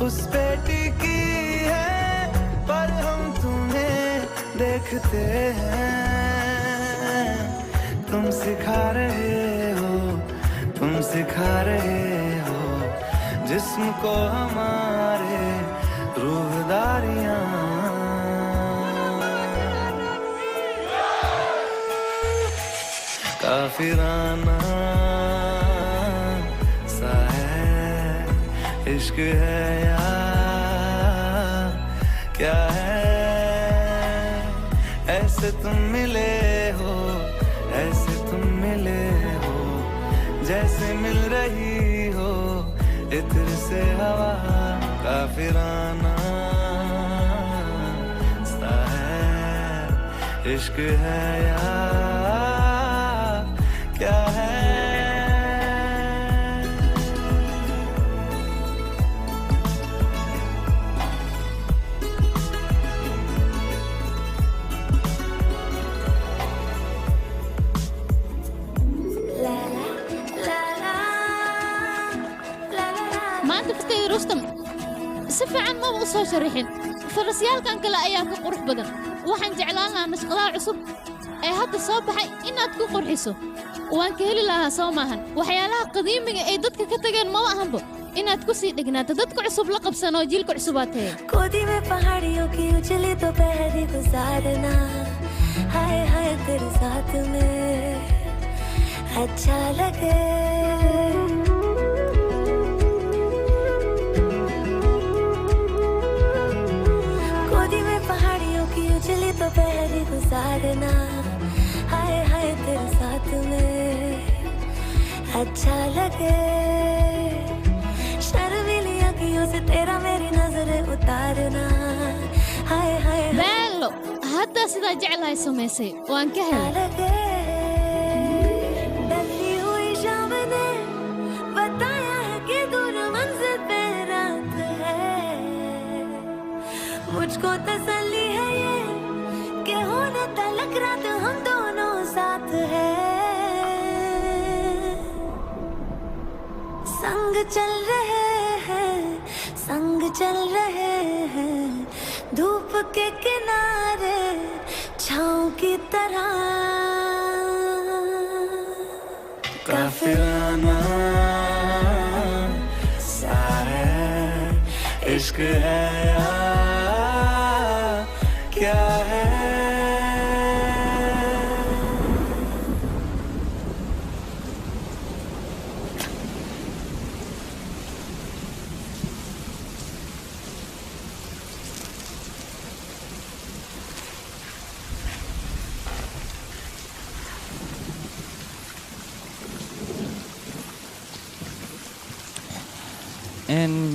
Speaker 15: उस पे टिकी है पर हम तुम्हें देखते हैं तुम सिखा रहे हो जिस्म को हमारे रूहदारियां काफिराना सा है इश्क है या क्या है ऐसे तुम मिले हो जैसे मिल रही हो इत्र से हवा काफिराना सा है इश्क है या क्या है
Speaker 4: u soo sharixin farasyaalkan kale ayaa ka qurux badan waxaan jeclaan lahaa nashqadaha cusub ee hadda soo baxay inaad ku qurxiso waan ka heli lahaa soo maahan waxyaalaha qadiimiga ay dadka ka tageen maba ahanba inaad ku sii dhignaato dadka cusub la qabsan oo jiilka cusubaatee
Speaker 16: गोदी में पहाड़ियों की उजली दोपहरी गुजारना हाय हाय तेरे साथ में अच्छा लगे गोदी में पहाड़ियों की उजली दोपहरी गुजारना हाय हाय तेरे साथ में अच्छा लगे शर्मीली अखियों से तेरा मेरी नजरें उतारना हाय हाय
Speaker 4: beelo hadda sidaa jeclahay samaysay waan ka helay
Speaker 16: डली हुई शाम ने बताया है कि दूर मंजिल पे रात है मुझको तसल्ली है ये कि होने तलक रात हम दोनों साथ है संग चल रहे हैं संग चल रहे हैं धूप के किनारे छाँव की तरह
Speaker 15: काफिराना सा है इश्क है या क्या है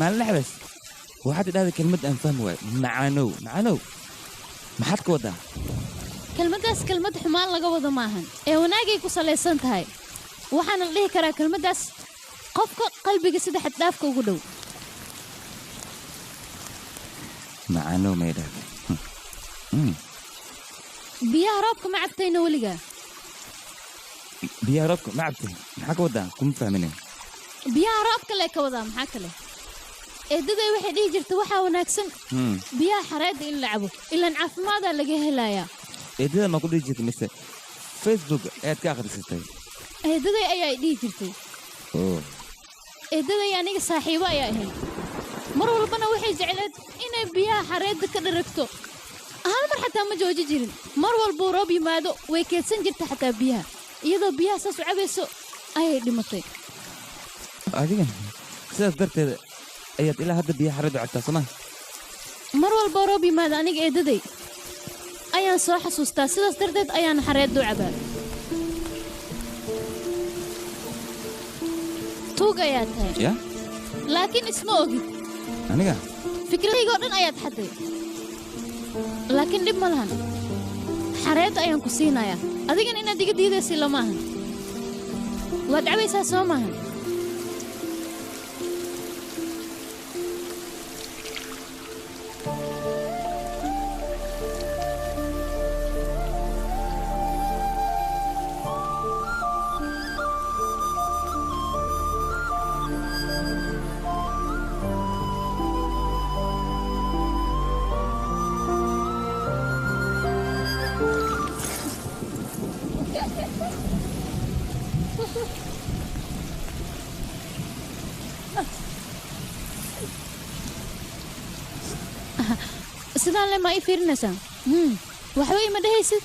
Speaker 1: maalin laxbas waxaad idhahday kelmad aan fahmi waayo macaanow macaanow maxaad ka waddaa
Speaker 4: kelmaddaas kelmad xumaan laga wado maahan ee wanaagay ku salaysan tahay waxaana la dhihi karaa kelmaddaas qofka qalbiga sida xaddhaafka ugu dhow
Speaker 1: macaanow ma idhahday
Speaker 4: biyaha roobka ma cabtayna weligaa
Speaker 1: biyaha roobka ma cabtay maxaa ka waddaa kuma fahmine
Speaker 4: biyaha roobka lee ka wadaa maxaa kale eedaday waxay dhihi jirta waxaa wanaagsan biyaha xareedda in la cabo ilaan caafimaadaa laga helayaa
Speaker 1: eedada ma ku dhihi jirtay mise facebook ayaad ka akhrisatay
Speaker 4: eedaday ayaa i dhihi jirtay eedaday aniga saaxiibo ayaa ahayd mar walbana waxay jecleed inay biyaha xareedda ka dharagto hal mar xataa ma jooji jirin mar walbuu roob yimaado way keedsan jirta xataa biyaha iyadoo biyaha saas u cabayso ayay dhimatay
Speaker 1: adigan sidaas darteeda ayaad ilaa hadda biyaha xareeddu cabtaa sooma
Speaker 4: mar walboo roob yimaado aniga eedaday ayaan soo xasuustaa sidaas darteed ayaan xareeddu cabaa tuug ayaa tahay
Speaker 1: ya
Speaker 4: laakiin isma ogid
Speaker 1: aniga
Speaker 4: fikradaygoo dhan ayaad xadday laakiin dhib ma lahan xareedda ayaan ku siinayaa adigan inaad iga diidaysi lama ahan waad cabaysaa soo maahan sidaan le ma ii fiirinaysaa waxba ima dhehaysid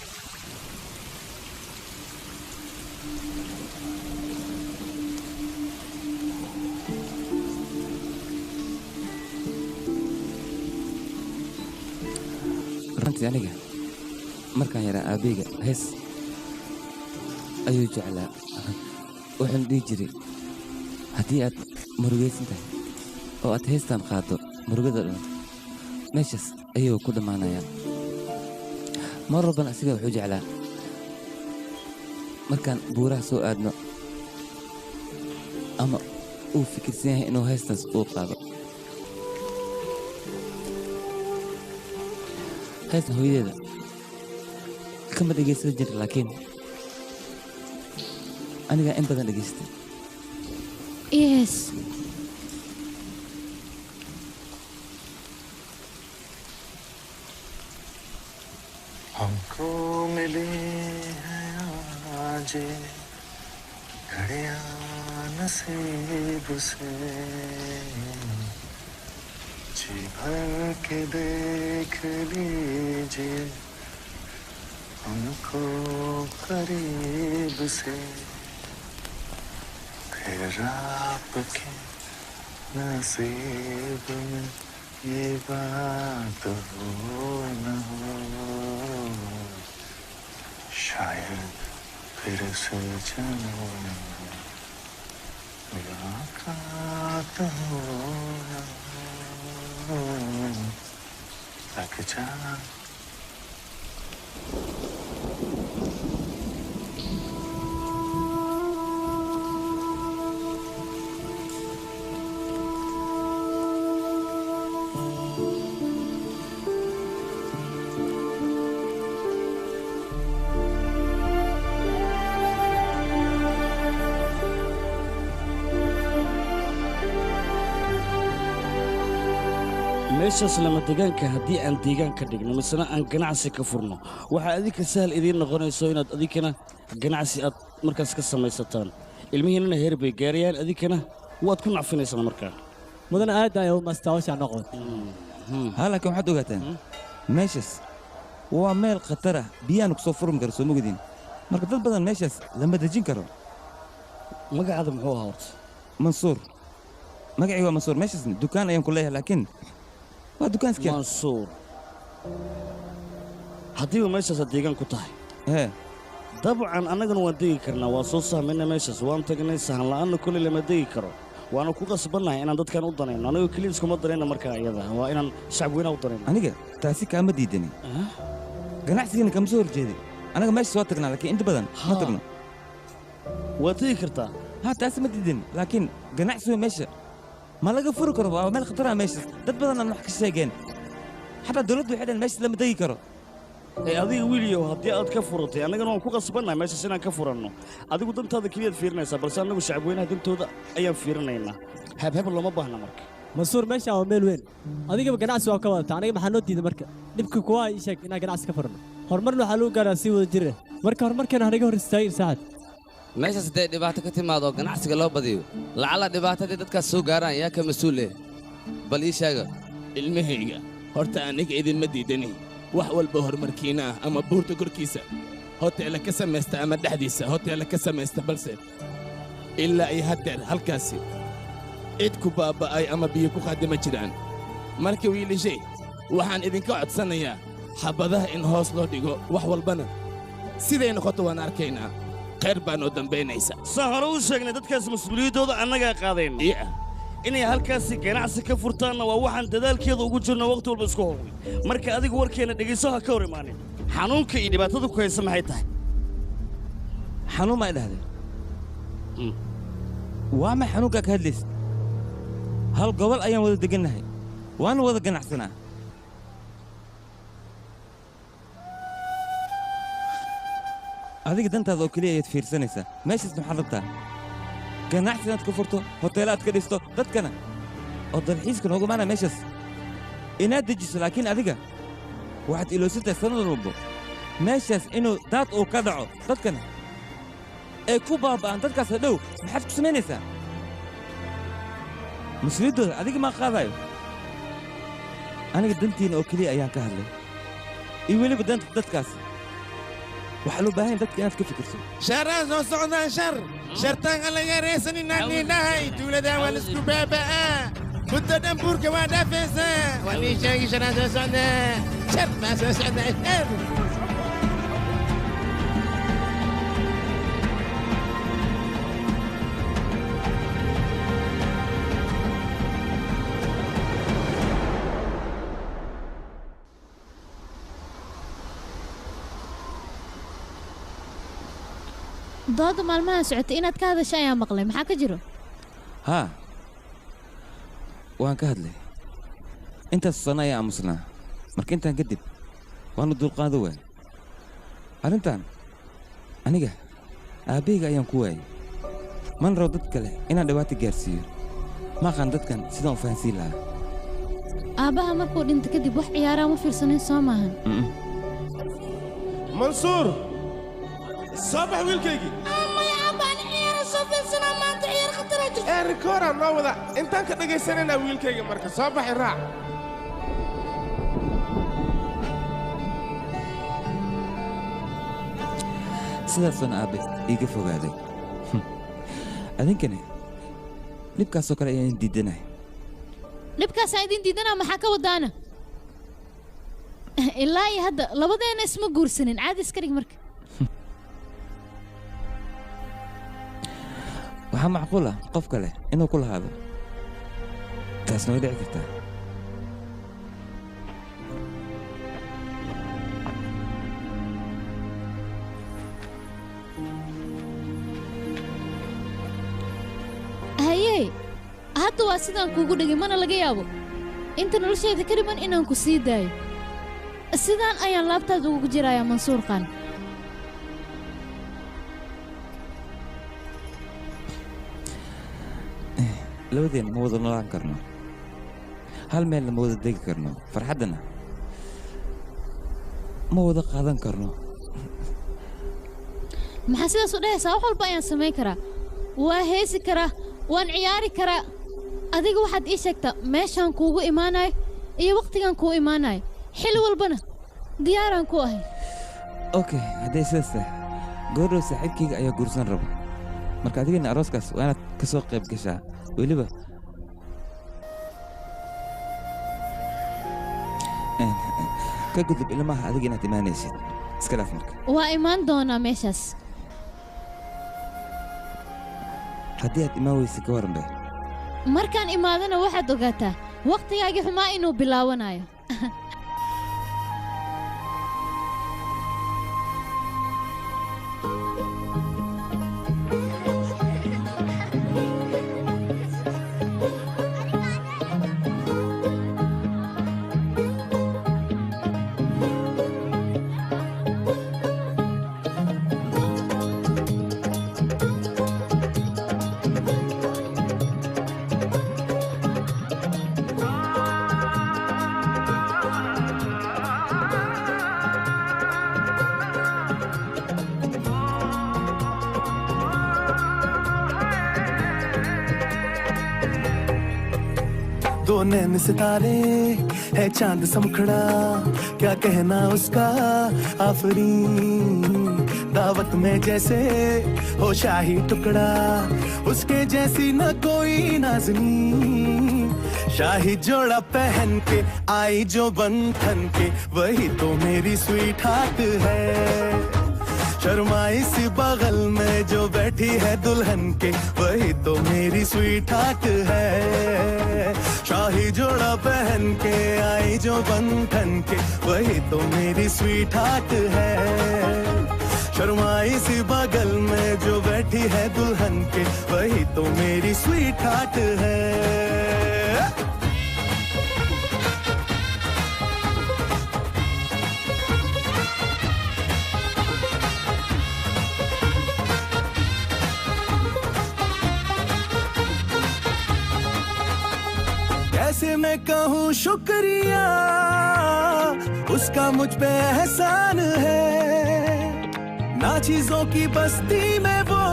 Speaker 1: runtii aniga markaan yaraa aabbeyga hees ayuu jeclaa wuxuuna dhihi jiray haddii aad murugaysan tahay oo aad heestaan qaaddo murugada dhan meeshaas ayuu ku dhammaanayaan mar walbana asiga wuxuu jeclaa markaan buuraha soo aadno ama uu fikirsan yahay inuu heestaas uu qaado heestan hooyadeeda kama dhegaysan jira laakiin anigaa in badan dhegaystay
Speaker 4: yes
Speaker 15: हमको मिली है आज घड़ियां नसीब से जी भर के देख लीजिए हमको करीब से फिर आपके नसीब में ये बात हो न हो शायद फिर से जन्म मुलाकात हो न हो लग जा
Speaker 3: meeshaas lama deegaanka haddii aan deegaan ka dhigno misena aan ganacsi ka furno waxaa adinka sahal idiin noqonayso inaad adinkana ganacsi aad markaas ka samaysataan ilmihiinnana heer bay gaarayaan adinkana waad ku nacfinaysaan markaa
Speaker 17: mudan aad ay u mastaawasha noqon
Speaker 1: halkan waxaad ogaataan meeshaas waa meel khatar ah biyaan ku soo furmi karo soo mogdiin marka dad badan meeshaas lama dejin karo
Speaker 3: magacaada muxuu ahaa horta
Speaker 1: mansuur magacii waa mansuur meeshaas dukaan ayaan ku leeyahay laakiin waa dukaanskii
Speaker 3: mansuur haddiiba meeshaas aad deegaan ku tahay dabcan annagana waan degi karnaa waa soo sahmayna meeshaas waan tagnay sahan la'aanna koley lama degi karo waana ku qasbannahay inaan dadkan u danayno anigoo keliya iskuma danayna markaa iyada waa inaan shacab weynaha u danayno
Speaker 1: aniga taasi kaama diidani ganacsigana kama soo horjeedin anaga meesha soo tagnaa laakiin inta badan ma tagno
Speaker 3: waad tegi kartaa
Speaker 1: taasi ma diidani laakiin ganacsiga meesha ma laga furi karo waa meel khatar ah meeshaas dad badan aan wax ka sheegeen xataa dawladdu waxay dhaheen meeshaas lama degi karo
Speaker 3: adiga wiiliyow haddii aad ka furatay annagana waan ku qasbannahay meeshaas inaan ka furanno adigu dantaada keliyaad fiirinaysaa balse annagu shacab weynaha dantooda ayaan fiirinaynaa hebheb looma baahna marka
Speaker 17: mansuur meeshaan waa meel weyn adigaba ganacsi waa ka wadata aniga maxaa noo diiday marka dhibka kuwa ii sheeg inaan ganacsi ka furanno horumarna waxaa lagu gaaraa sii wada jira marka horumarkeena hanaga hor istaagin saacad
Speaker 8: meeshaas hadday dhibaato ka timaado oo ganacsiga loo badiyo lacala dhibaatadii dadkaas soo gaaraan yaa ka mas-uule bal ii sheega
Speaker 18: ilmahayga horta aniga idinma diidani wax walba horumarkiina ah ama buurta korkiisa hoteela ka samaysta ama dhexdiisa hoteela ka samaysta balse ilaa iyo haddeer halkaasi cid ku baaba'ay ama biyo ku qaadima jiraan marka wiilashay waxaan idinka codsanayaa xabadaha in hoos loo dhigo wax walbana siday noqoto waan arkaynaa khayr baa noo dambaynaysa
Speaker 3: saa hore u sheegnay dadkaas mas-uuliyaddooda annagaa qaadayna inay halkaasi ganacsi ka furtaanna waa waxaan dadaalkeeda ugu jirno wakhti walba isku howlay marka adigu warkeenna dhegayso ha ka hor imaanin xanuunka iyo dhibaatada ku haysa maxay tahay
Speaker 1: xanuun maa idhahdeen waa ma xanuunkaa ka hadlaysa hal gobol ayaan wada degannahay waana wada ganacsanaa adiga dantaada oo keliya ayaad fiirsanaysaa meeshaas maxaad rabtaa ganacsi inaad ka furto hoteela aad ka dhisto dadkana oo dalxiiska noogu imaanaya meeshaas inaad dejiso laakiin adiga waxaad iloosantahay sannad walbo meeshaas inuu daad uu ka dhaco dadkana ay ku baaba'aan dadkaas hadhow maxaad ku samaynaysaa mas-uuliyaddooda adiga maa qaadaayo aniga dantiina oo keliya ayaan ka hadlay iyo weliba danta dadkaas waxaa loo baahan dadka inaad ka fikirso
Speaker 18: shaaraan soo socdaan shartaan aan laga reesanin aan nidhahay tuuladaa waa laisku baaba'aa muddo dhan buurka waa dhaafaysaa waa nii sheegi sharaan soo socdaa shar baa soo socdaa shar
Speaker 14: dooda maalmahan socotay inaad ka hadasha ayaa maqlay maxaa ka jiro
Speaker 1: waan ka hadlay intaas sanno ayaa aamusnaa marka intaan kadib waanu dulqaado waay arrintan aniga aabbahayga ayaan ku waayey mana rabo dad kale inaan dhibaato gaarsiiyo ma aqaan dadkan sidaan u fahansiin lahaa
Speaker 14: aabbaha markuu dhinta kadib wax ciyaaraa ma fiirsanayn soo maahan
Speaker 11: منصور صباح ويلكيجي ريكورا نوضع انت كدغي سننا ويلكيجي marka soo baxay raac
Speaker 1: sidaasna aabe iga fogaaday adinkana dhibkaasoo kale ayaan diidanahay
Speaker 4: dhibkaas aan idin diidana maxaa ka wadaana ilaa iyo hadda labadeena isma guursanin caadi iska dhig marka
Speaker 1: waxaa macquul ah qof kale inuu ku lahaado taasna way dhici kartaa
Speaker 4: haye hadda waa sidaan kuugu dhigay mana laga yaabo inta nolosheeda ka dhiman inaan ku sii daayo sidaan ayaan laabtaada ugu jirayaa mansuur qaan
Speaker 1: labadeena ma wada noolaan karno hal meelna ma wada degi karno farxaddana ma wada qaadan karno
Speaker 4: maxaa sidaas u dhahaysaa wax walba ayaan samayn karaa waa heesi karaa waan ciyaari karaa adiga waxaad ii sheegtaa meeshaan kuugu imaanayo iyo wakhtigaan kuu imaanayo xilli walbana diyaaraan ku ahay
Speaker 1: okay hadday sidaas tahay gabadhow saaxiibkayga ayaa guursan raba marka adigana arooskaas waa inaad ka soo qayb gashaa weliba ka gudub ilmaha adiga inaad imaanaysid iska dhaaf marka
Speaker 4: waa imaan doonaa meeshaas
Speaker 1: haddii aad imaan weysid ka waran be
Speaker 4: markaan imaadana waxaad ogaataa wakhtigaagii xumaa inuu bilaawanayo
Speaker 19: दो नैन सितारे है चांद समखड़ा क्या कहना उसका आफरी दावत में जैसे हो शाही टुकड़ा उसके जैसी न कोई नाज़नी शाही जोड़ा पहन के आई जो बंधन के वही तो मेरी स्वीट हार्ट है शर्माई सी बगल में जो बैठी है दुल्हन के वही तो मेरी स्वीट हार्ट है शाही जोड़ा पहन के आई जो बंधन के वही तो मेरी स्वीट हार्ट है शर्माई सी बगल में जो बैठी है दुल्हन के वही तो मेरी स्वीट हार्ट है कैसे मैं कहूँ शुक्रिया उसका मुझ पे एहसान है ना चीजों की बस्ती में वो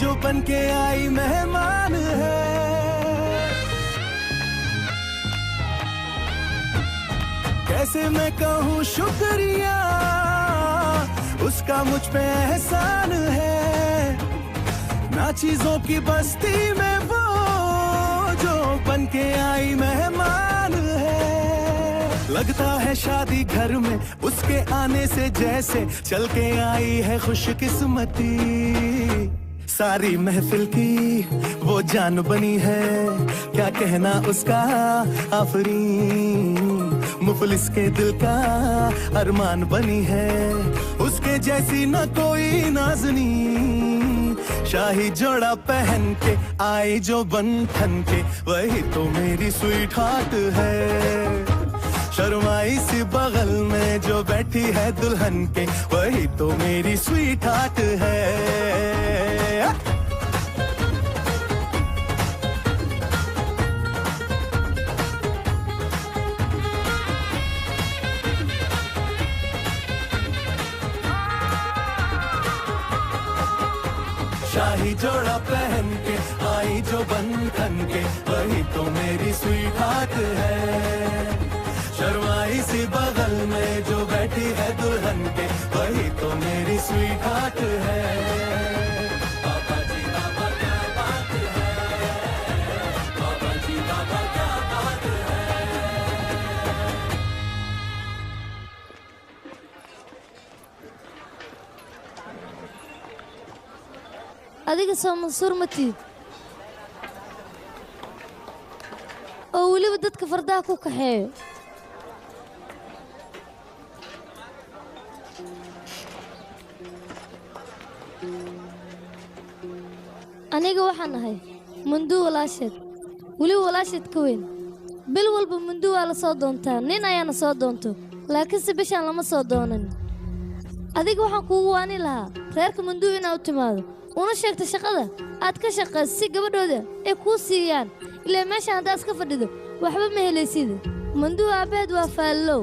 Speaker 19: जो बन के आई मेहमान है कैसे मैं कहूँ शुक्रिया उसका मुझ पे एहसान है ना चीजों की बस्ती में वो जो बन के आई मेहमान है लगता है शादी घर में उसके आने से जैसे चल के आई है खुशकिस्मती सारी महफिल की वो जान बनी है क्या कहना उसका आफरी मुफलिस के दिल का अरमान बनी है उसके जैसी न कोई नाज़नी शाही जोड़ा पहन के आई जो बंधन के वही तो मेरी स्वीट हार्ट है शर्माई सी बगल में जो बैठी है दुल्हन के वही तो मेरी स्वीट हार्ट है शाही जोड़ा पहन के आई जो बंधन के वही तो मेरी स्वीट हार्ट है शर्माई सी बगल में जो बैठी है दुल्हन के वही तो मेरी स्वीट हार्ट है बाबा जी बाबा क्या बात है बाबा जी बाबा क्या बात है
Speaker 7: adiga soo mansuur ma tiid oo weliba dadka fardaha ku kaxeeyo aniga waxaan ahay munduu walaasheed weliba walaasheed ka weyn bil walba munduu waa la soo doontaa nin ayaana soo doonto laakiinse bishaan lama soo doonan adiga waxaan kuugu waani lahaa reerka munduu inaa u timaado una sheegta shaqada aad ka shaqayso si gabadhooda ay kuu siiyaan ilaa meeshaan haddaad iska fadhido waxba ma helaysid munduu aabbaheed waa faallow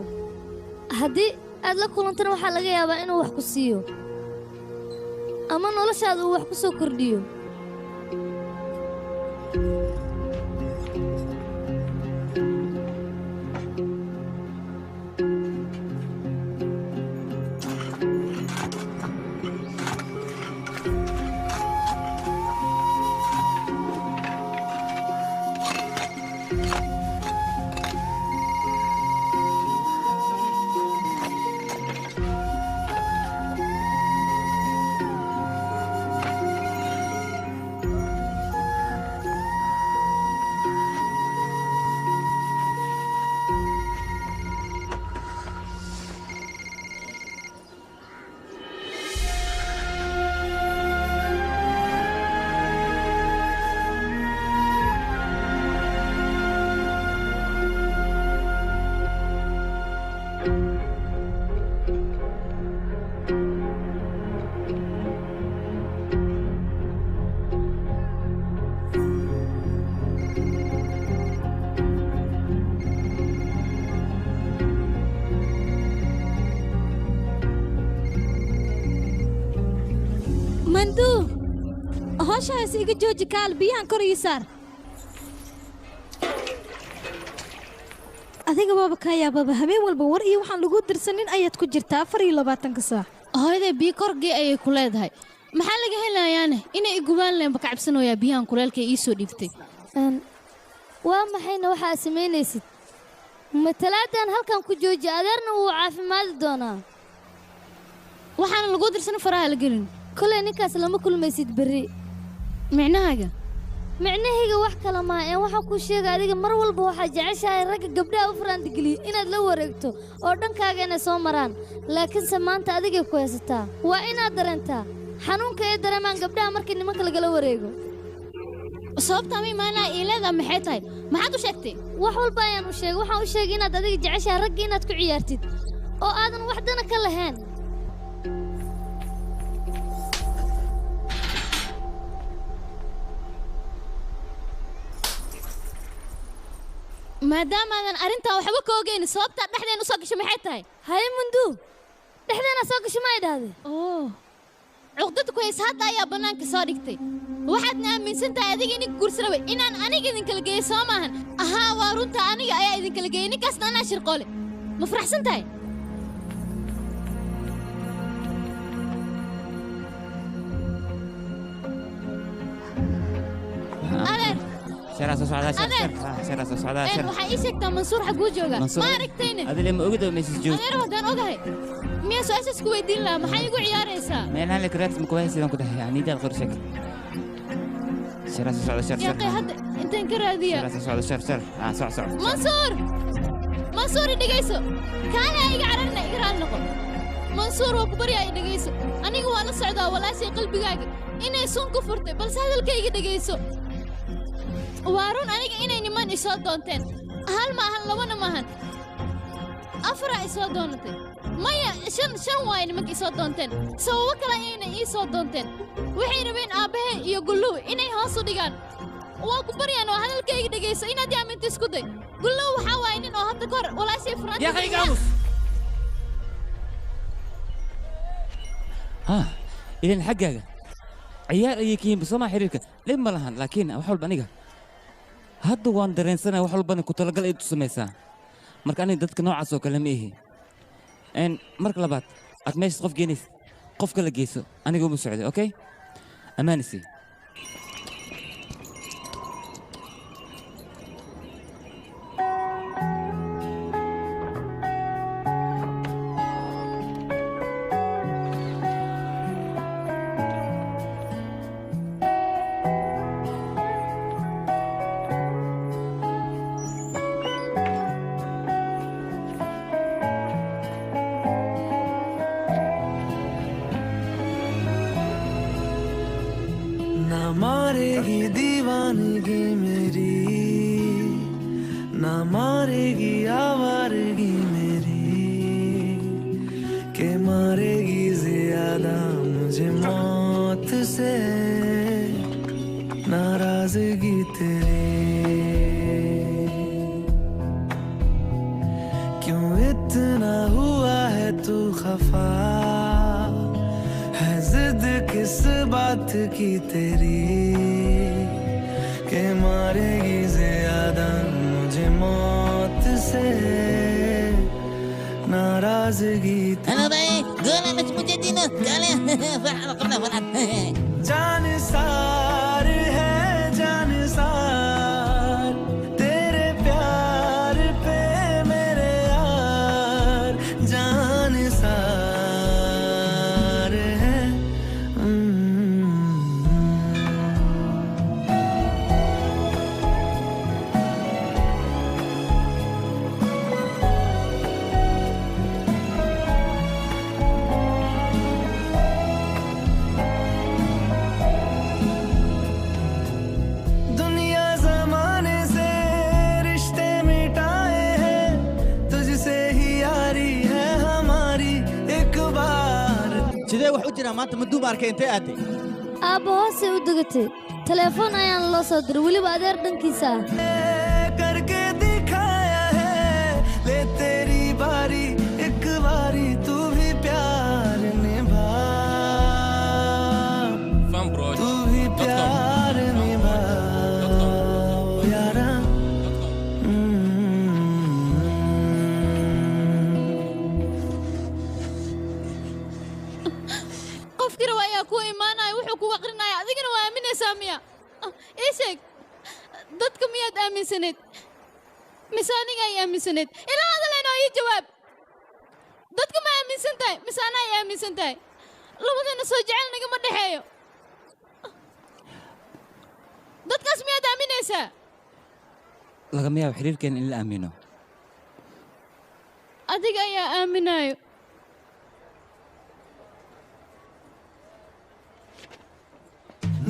Speaker 7: haddii aad la kulantana waxaa laga yaabaa inuu wax ku siiyo ama noloshaada uu wax ku soo kordhiyo
Speaker 14: hawshaas iga jooji kaal biyahan kor ii saar adiga baaba ka yaababa habeen walba war iyo waxaan lagu dirsanin ayaad ku jirtaa 24 saac
Speaker 4: hooyaday biyo korgii ayay ku leedahay maxaa laga helayaane inay igubaan leen baka cabsanayaa biyahan kuleelka ii soo dhiibtay
Speaker 7: waa maxayna waxaa samaynaysid matalaadan halkan ku jooji adeerna wuu caafimaadi doonaa
Speaker 4: waxaan lagu dirsan faraha la gelin
Speaker 7: kale ninkaas lama kulmaysid berri micnahayga wax kale ma ee waxa ku sheegay adiga mar walba waxa jeceshahay ragga gabdhaha u faraanta galiyo inaad la wareegto oo dhankaaga inay soo maraan laakiin maanta adiga ku haysataa waa inaad dareentaa xanuunka ee dareemaan gabdhaha markii nimanka lagala wareego
Speaker 4: sababta ma maana ilada maxay tahay maxaad u sheegtay
Speaker 7: wax walba ayaan u sheegay waxaan u sheegay inaad adiga jeceshahay ragga inaad ku ciyaartid oo aadan wax dana ka lahayn
Speaker 4: maadaamaadan arrintaa waxba ka ogeyn sababta dhexdeena soo gashay maxay tahay
Speaker 7: hay munduu dhexdeena soo gashay ma idhaahday
Speaker 4: cuqdad ku hays hadda ayaa bannaanka soo dhigtay waxaadna aaminsan tahay adiga ininka guursanaway inaan aniga idinkala geeyey soo maahan ahaa waa runta aniga ayaa idinkala geeyey ninkaasna anaa shirqoole ma faraxsan tahay adeer
Speaker 1: شراس سعداء شراس سعداء
Speaker 4: waxaa ii sheegtaa mansuur xaguu jooga ma aragtayna
Speaker 1: adile ma ogdo meesha joog
Speaker 4: adeer wadaan ogahay miya su'aashaas ku weydiin lahaa maxay igu ciyaaraysaa
Speaker 1: meelahan la karaat ma kuwahay sidaan ku dhahay ani daal qorshak شراس سعداء شر
Speaker 4: يا hadda intaan ka raadiyaa
Speaker 1: شراس سعداء شر صع
Speaker 4: mansuur dhigayso kaana iga cararna iga raad noqon mansuur waa ku baryaa dhigayso aniga waa la socdaa walaashay qalbigaaga inay sun ku furtay balse hadalkayga dhigayso وارون أنا إني نمان إسود دونتين هل ما هل لوانا ما هن أفرع إسود دونتين ما يا شن واين مك إسود دونتين سو وكلا إني إسود دونتين وحين بين أبيه يقولوا إني هاسو ديجان وأكبر يعني هذا الكيك دقيس إني دي عم تسكتي قولوا وحواين إنه هذا كور ولا شيء فرنسي
Speaker 1: يا أخي قاموس ها إذا حقك ciyaar ayay ka yihiin basoma xiriirka dhib ma lahan laakiin wax walba aniga hadda waan dareensanaya wax walbana ku talagal ay u samaysaa marka aniga dadka noocaas oo kale ma ihi marka labaad aad meeshaas qof geenaysa qof kala geyso aniga uma socday okay ammaanisi
Speaker 19: मारेगी दीवानगी मेरी ना मारेगी आवारगी मेरी के मारेगी ज्यादा मुझे मौत से नाराजगी तेरी क्यों इतना हुआ है तू खफा है जिद किस बात की तेरी के मारेगी ज्यादा मुझे मौत से नाराजगी
Speaker 20: हेलो भाई गोला मच मुझे दिनो गाले قبل فرحان
Speaker 19: जान सार है जान सार तेरे प्यार पे मेरे यार जान सार है
Speaker 9: sidee wax u jira maanta ma duumaarka intee aatay
Speaker 7: aabbo hoose u degatay telefoon ayaan loo soo diray weliba adeer dhankiisa
Speaker 19: करके दिखाया है ले तेरी बारी एक बारी तू भी प्यार निभा तू भी प्यार निभा यारा
Speaker 4: qofkii rawaaya ku iimaanay wuxuu ku aqrinaya adigana waa aaminaysaa miya ii sheeg dadka miyaad aaminsaneed mise aniga ay aaminsaneed ilaa hadaleyno ii jawaab dadka ma aaminsan tahay mise anaa ay aaminsan tahay labadana soo jecel nagama dhexeeyo dadkaas miyaad aaminaysaa
Speaker 1: lagama yaabo xiriirkeena in la aamino
Speaker 4: adiga ayaa aaminayo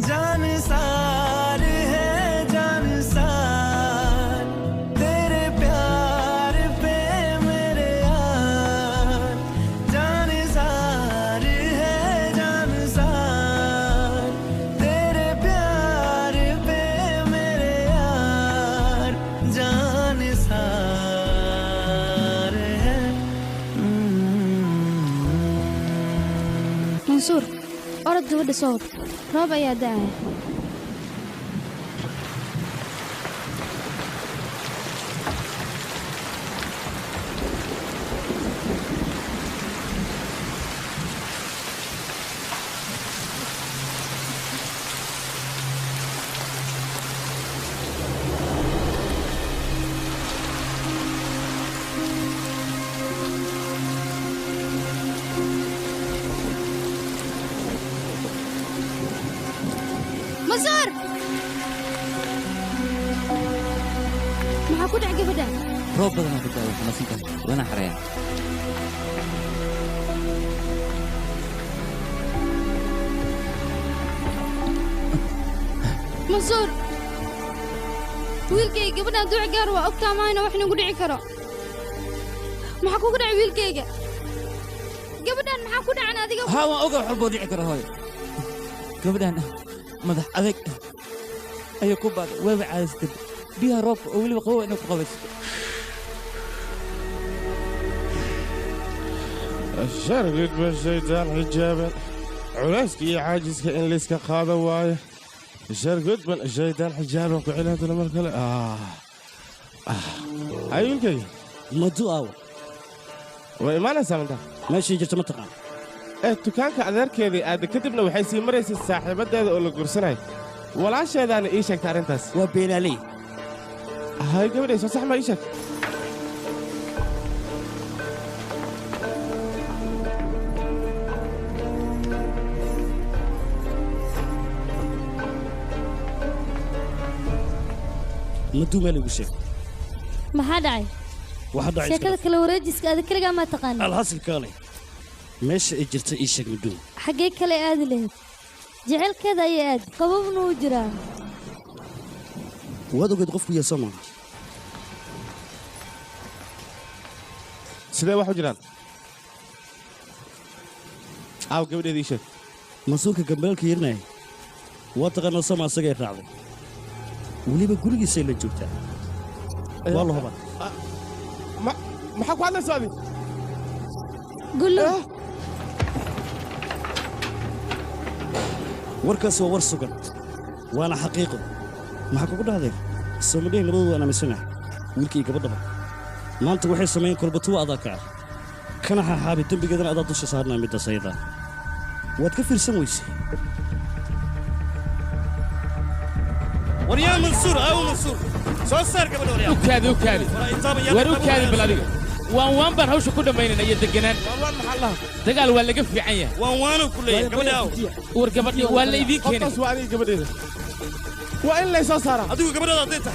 Speaker 19: जान सार है जान सार तेरे प्यार पे मेरे यार जान सार है जान सार तेरे प्यार पे मेरे यार जान सार है
Speaker 12: منصور orod gabadha soo wad roob ayaa da'aya مسار maxaa ku dhac gabadha
Speaker 1: roob badanaa ku daawo xamasintan wana xaraya
Speaker 12: mansuur wiilkayga gabadha hadduu cigaar waa ogtaa maayna wax nagu dhici karo maxaa kugu dhacay wiilkayga gabadhan maxaa ku dhacan adiga
Speaker 1: haa waan oga wax walboo dhici karo hooy gabadhan madax adeeg ayay ku baaday waaba caadaysatay biyaha roobka oo weliba qabow inay ku qabaysato
Speaker 11: شرقت بالشيطان حجابا culayska iyo caajiska in layska qaado waayo sheer gudban shaydaan xijaaban ku cilaadana mar kale hay wiilkayga
Speaker 3: madu aawa
Speaker 11: way imaanaysaa minta
Speaker 3: meeshii jirta ma taqaan
Speaker 11: dukaanka adeerkeedii aadda kadibna waxay sii maraysay saaxiibaddeeda oo la gursanayo walaasheedaana ii sheegta arrintaas
Speaker 3: waa beenaaley
Speaker 11: hay gabadhay soo sax ma ii sheeg
Speaker 3: maduu meel igu sheeg
Speaker 7: maxaa dhacay
Speaker 3: waxa dhacay
Speaker 7: sheekada kale wareejiska aad kaligaa ma taqaan
Speaker 3: alhasil kale meesha ay jirta ii sheeg maduu
Speaker 7: xagee kale aadi lahayd jecelkeeda ayay aad qababna u jiraa
Speaker 3: waad ogeed qofku yeesoo maaha
Speaker 11: sidee wax u jiraan aaw gabadheeda ii sheeg
Speaker 3: mas-uulka gambeelka yirnaya waa taqaanaa sama asagay raacday weliba gurigiisay la joogtaa waa la hubaa
Speaker 11: maxaa ku hadlayso adi
Speaker 7: gullo
Speaker 3: warkaas waa war sugan waana xaqiiqo maxaa kugu dhahday soomadhihi labadu waan aaminsanahay wiilkii gabadhaba maanta waxay sameeyeen kolbatuwa adaa kaca kana xaaxaabi dembigeedana adaa dusha saarnaa middaas ayadaa waad ka fiirsan weysay
Speaker 18: وريان منصور أو منصور سو صار قبل وريان
Speaker 2: وكادي وكادي بالأديك وان بر هوش كل ما ينن يدقنان
Speaker 18: والله محلها
Speaker 2: دقال ولا قف عيا
Speaker 18: وان كله قبل أو
Speaker 2: ورقبتي ولا يبيك هنا
Speaker 11: قص وعلي قبل وإن ليس صار
Speaker 18: أديك قبل أعطيته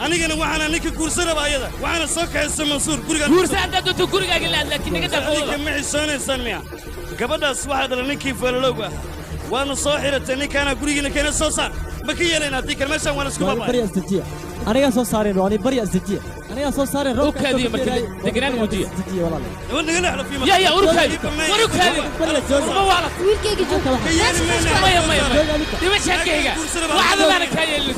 Speaker 18: أنا جنا وحنا نك كورسنا بأيدا وحنا صك حس منصور
Speaker 2: كورسنا أنت تو كورك لكن نقدر
Speaker 18: فوق معي سنة سنمية قبل أس واحد لنكي فلوجا وأنا صاحرة تاني كان كورينا كان صار بكية لنا ديك المشان وأنا سكوبا
Speaker 17: بري أستديا أنا يا صارين وأنا بري أستديا أنا يا صارين روك
Speaker 2: كذي مكان دقنان مدير
Speaker 17: والله
Speaker 18: نقول على في
Speaker 2: يا أوركادي وركادي ما والله
Speaker 7: ويل كيجي جوك
Speaker 2: ما دي مش هكيجا واحد ما أنا كاي اللي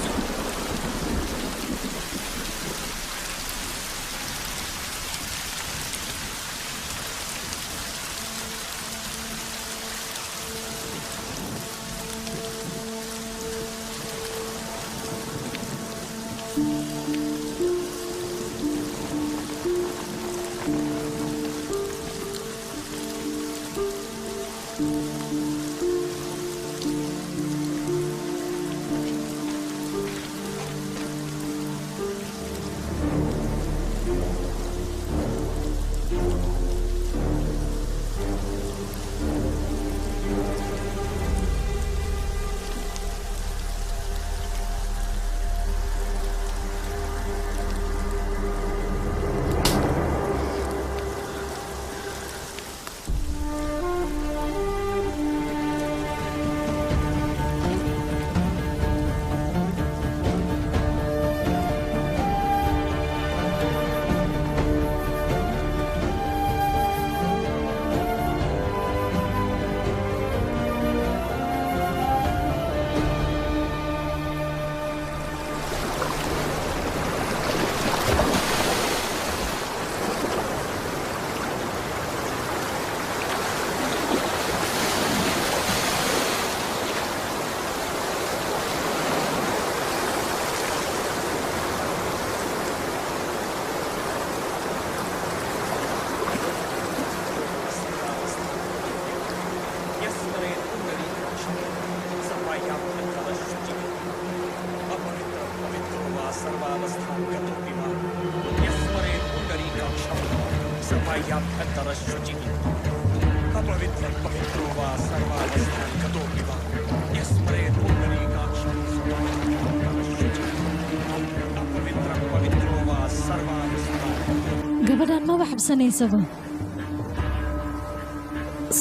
Speaker 14: gabadhan ma waxbsanaysaba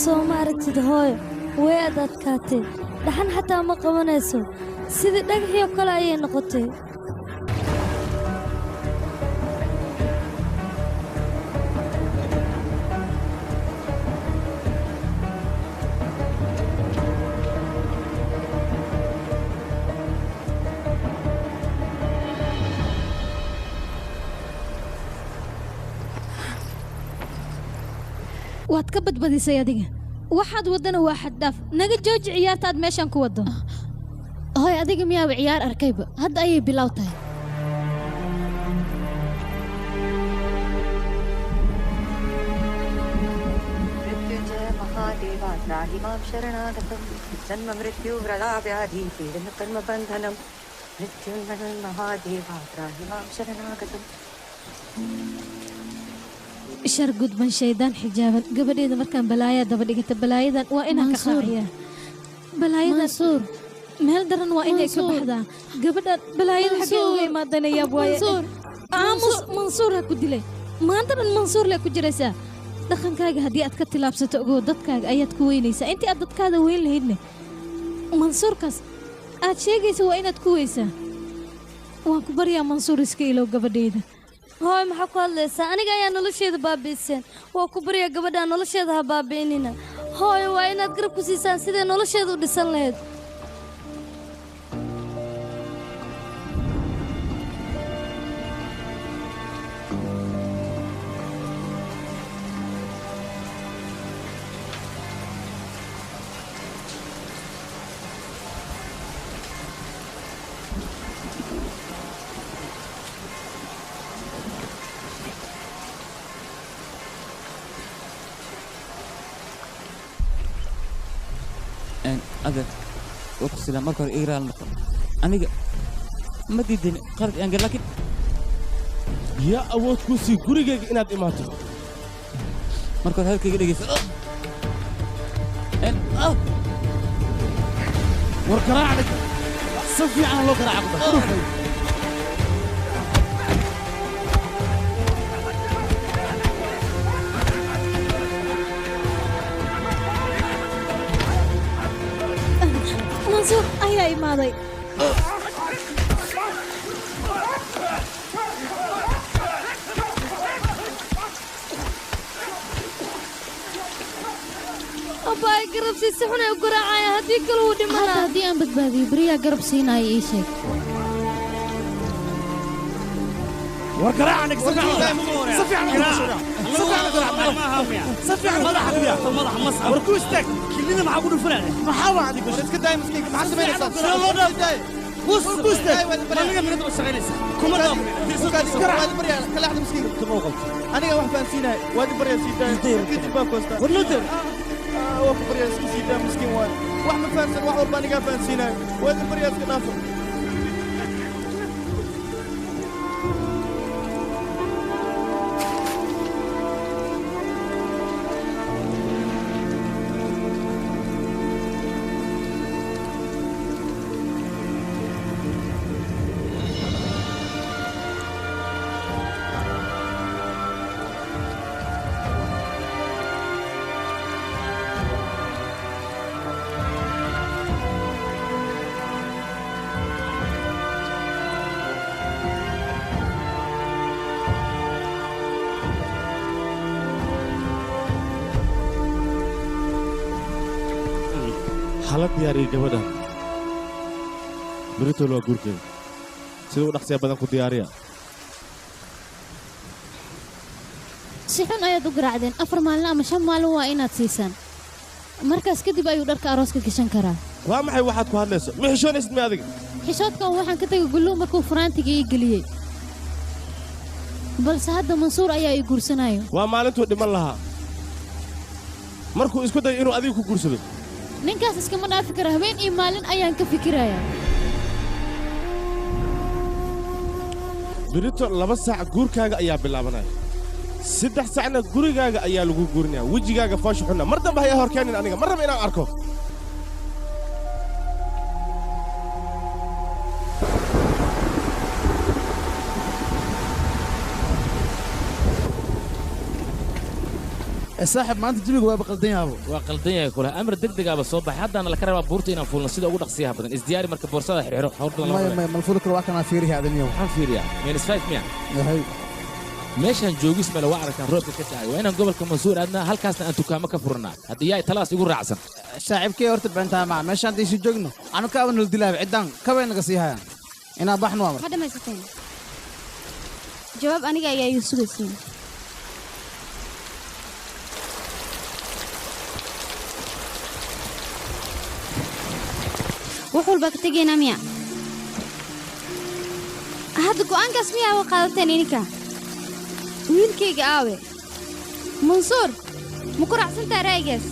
Speaker 7: soo ma aragtid hooyo way adadkaatay dhaxan xataa ma qabanayso sidii dhagaxii kale ayay noqotay
Speaker 14: waad ka badbadisay adiga waxaad wadana waa xad dhaaf naga jooji ciyaarta aad meeshan ku wado
Speaker 4: hooy adiga miyaaba ciyaar arkayba hadda ayay bilow tahay
Speaker 21: महादेवात्राहिमां शरणागतं जन्म मृत्यु व्रता व्याधि पीडन कर्म बन्धनं मृत्युन्मनं महादेवात्राहिमां शरणागतं
Speaker 14: shar gudban shaydaan xijaaban gabadheeda markaan balaaya daba dhigata balaayadan waa inaan ka qaaciyaa balaayadan meel daran waa inay ka baxdaa gabadhan balaayada xagee uga imaadana yaab waaye aamus mansuur ha ku dilay maanta dhan mansuur lee ku jiraysaa dhaqankaaga haddii aad ka tilaabsato ogow dadkaaga ayaad ku weynaysaa intii aad dadkaada weyn lahaydne mansuurkaas aad sheegaysa waa inaad ku weysaa waan ku baryaa mansuur iska ilow gabadhayda
Speaker 7: hooy maxaa ku hadlaysaa aniga ayaa nolosheeda baabi'iseen waa ku baryaa gabadhaa nolosheeda ha baabi'inina hooy waa inaad garab ku siisaan sidee nolosheeda u dhisan lahayd
Speaker 1: أذر وكسلا مركور إيران نقطة أنا ما تدين قرد أنجل لكن
Speaker 11: يا أود كوسي قريجك إناد إماتو
Speaker 1: مركور هذا كي يجلس إن
Speaker 9: وركراع عليك صفي على لو كراع عقبة
Speaker 14: منصور أيها إمادي
Speaker 7: أباي قرب سيسحنا وقراعي هديك الودي منا
Speaker 4: هدي أن بتبادي بريا قرب سيناي إيشي
Speaker 9: وركراع عنك صفي على صفي على مضح بيا مضح مصعب وركوستك كلنا مع ابو الفلان محاوله عندك بس اسكت دايم مسكين مع السمين بص وركوستك ما من ندرس شغالين كوما وادي بريا كل واحد مسكين انا واحد فانسينا وادي بريا سيدان كنت باكوستا والنودر وادي بريا سيدان مسكين واحد فانسن واحد اورباني قال فانسينا وادي بريا سكنافه
Speaker 11: حالات دياري gabadha بريتول waa guurkeeda sida u dhaqsiya badan ku diyaariya
Speaker 4: si xun ayaad u garaacdeen 4 maalin ama 5 maalin waa inaad siisaan markaas kadib ayuu dharka arooska gashan karaa
Speaker 11: waa maxay waxaad ku hadlayso ma xishoonaysid ma adiga
Speaker 4: xishoodkan waxaan ka tagay gullu markuu faraantiga ii geliyey balse hadda mansuur ayaa ii guursanayo
Speaker 11: waa maalintuu dhiman lahaa markuu isku dayo inuu adiga ku guursado
Speaker 4: ninkaas iskama dhaafi kara habeen iyo maalin ayaan ka fikirayaa
Speaker 11: بريتو 2 saac guurkaaga ayaa bilaabanaya 3 saacna gurigaaga ayaa lagu guurinaya wajigaaga faash xunna mar dambe ayaa horkeenin aniga mar raba inaan arko
Speaker 9: صاحب ما انت جيبك وقلدين يا ابو
Speaker 2: وقلدين يا كلها امر دقدقه بس صباح حتى انا لكرا بورتي انا فولنا سيده ugu dhaqsiyaha badan isdiyaari marka boorsada xiriiro hawrta
Speaker 9: ما الفول كل واحد فيري هذا اليوم
Speaker 2: waxaan fiiriyaa meel 5 miya
Speaker 9: yahay
Speaker 2: meeshan joogis meel waa arkaan roobka ka taagay waa inaan gobolka Mansuur aadna halkaasna aan dukaamo ka furnaa hadii ay talaas igu raacsan
Speaker 9: saaxiibkay horta banta ma meeshan ay soo joogno anu ka awan dilaa ciidan ka weyn naga sii hayaan ina baxno waa
Speaker 12: ma dhamaysateen jawaab aniga ayaa isu sugaysiin wax walba ka tegaynaa miya hadda go'aankaas miyaa wa qaadateen ininka wiilkayga aawe mansuur ma ku raacsantaa ra'yigaas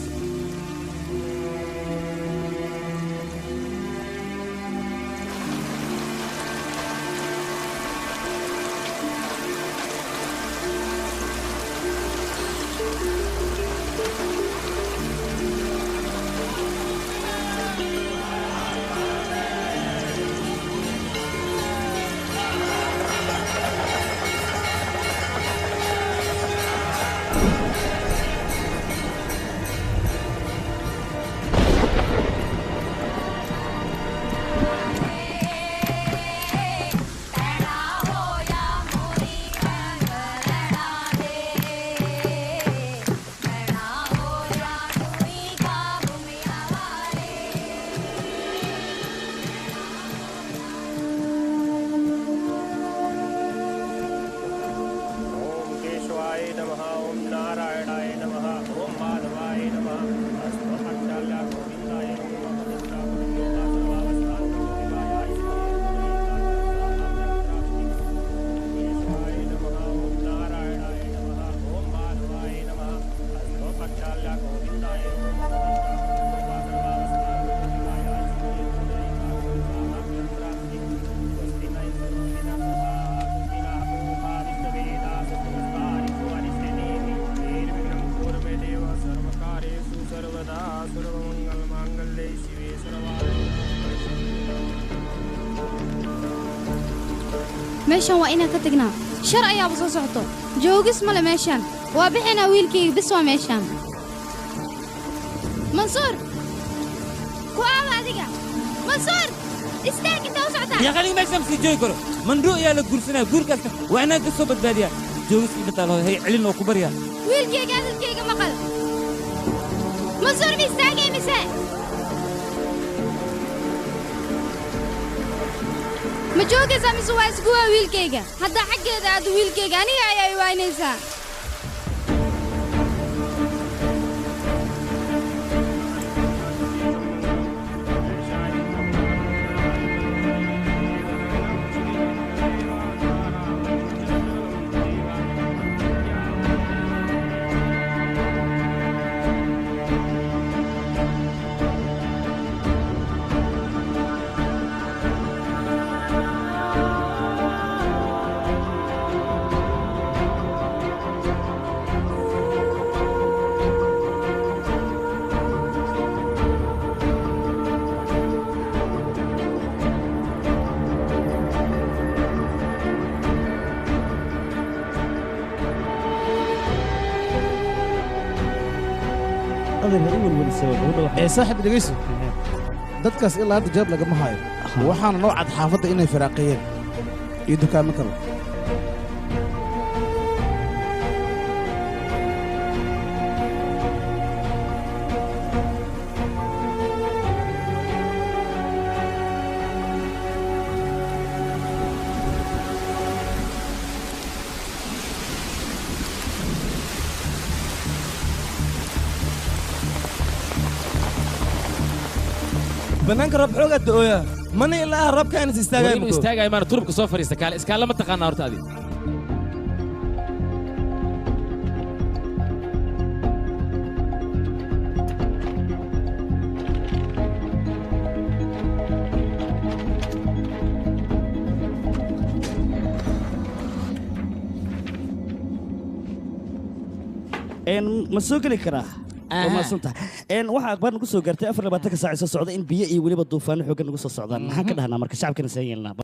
Speaker 12: meeshan waa inaan ka tagnaa shar ayaaba soo socoto joogis male meeshan waa bixinaa wiilkayga bis waa meeshan mansuur ku aawa adiga mansuur istaag inta u socotaa
Speaker 1: يا خليني ما يسمسي جوي كرو من رؤيا لقرسنا قول كاستا وانا قصو بدباديا جوز كي بتالو هي علينا وكبريا
Speaker 12: wiilkayga hadalkayga maqal mansuur ma istaagay mise ma joogaysaa mise waa isku waa wiilkayga haddaa xaggeeda aad wiilkayga aniga ayaa i waynaysaa
Speaker 5: صاحب دقيسو dadkaas ilaa hadda jawaab lagama hayo waxaana noo cad xaafadda inay firaaqeeyeen iyo dukaamo kale banaanka rab xoogaa da'ooya mana ilaa rabka aan is istaagay
Speaker 2: inuu istaagay maana turubka soo fariista kaale iskaala ma taqaanaa horta adi
Speaker 3: ma soo geli karaa waxaa akhbaar nagu soo gaartay 24 saac soo socda in biyo iyo weliba duufaano xooggan nagu soo socdaan maxaan ka dhahnaa marka shacabkana saan yeelnaa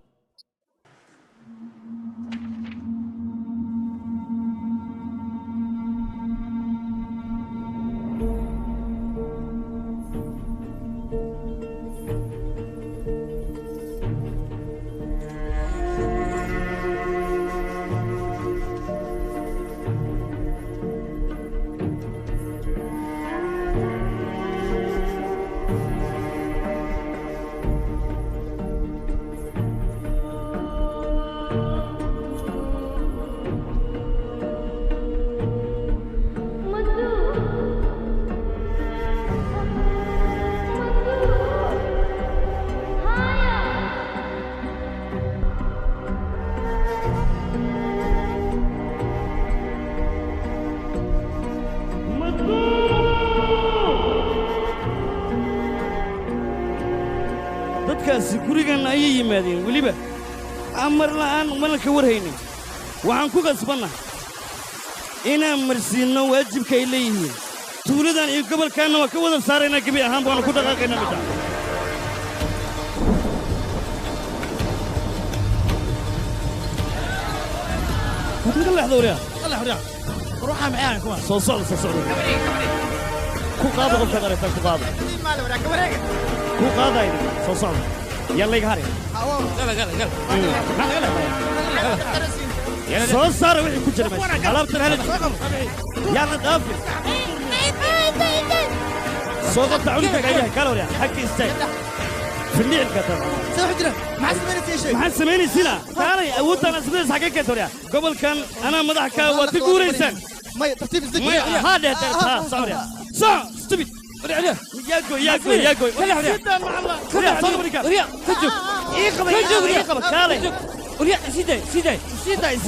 Speaker 3: nimankaasi gurigan ayay yimaadeen weliba amar la'aan mana ka warhaynin waxaan ku qasbannahay inaan marsiinno waajibka ay leeyihiin tuuladan iyo gobolkaanna waa ka wada saaraynaa gebi ahaan baanu ku dhaqaaqaynaa midda هتلقى اللي حضوريها
Speaker 9: الله حريا روحها معايا كمان
Speaker 3: صوصو كو قاضي قلت غير كو قاضي كو قاضي صوصو يلا يقهري يلا صوص صار وحي كجري ماشي قلبت الهلد يلا قافل صوت تعولك اياه كالوريا حكي استاي في الليل كتر
Speaker 9: سوي حجرة ما حسميني شيء
Speaker 3: ما حسميني سلا كاري أود أنا سبيس حكي كتوريا قبل كان أنا مضحك وتقول إنسان
Speaker 9: ما ترتيب الزكي
Speaker 3: هذا ها صوريا صا استبي ياكو جدا مع الله ريا صبرك ريا كجو إيه قبل كاري ريا سيداي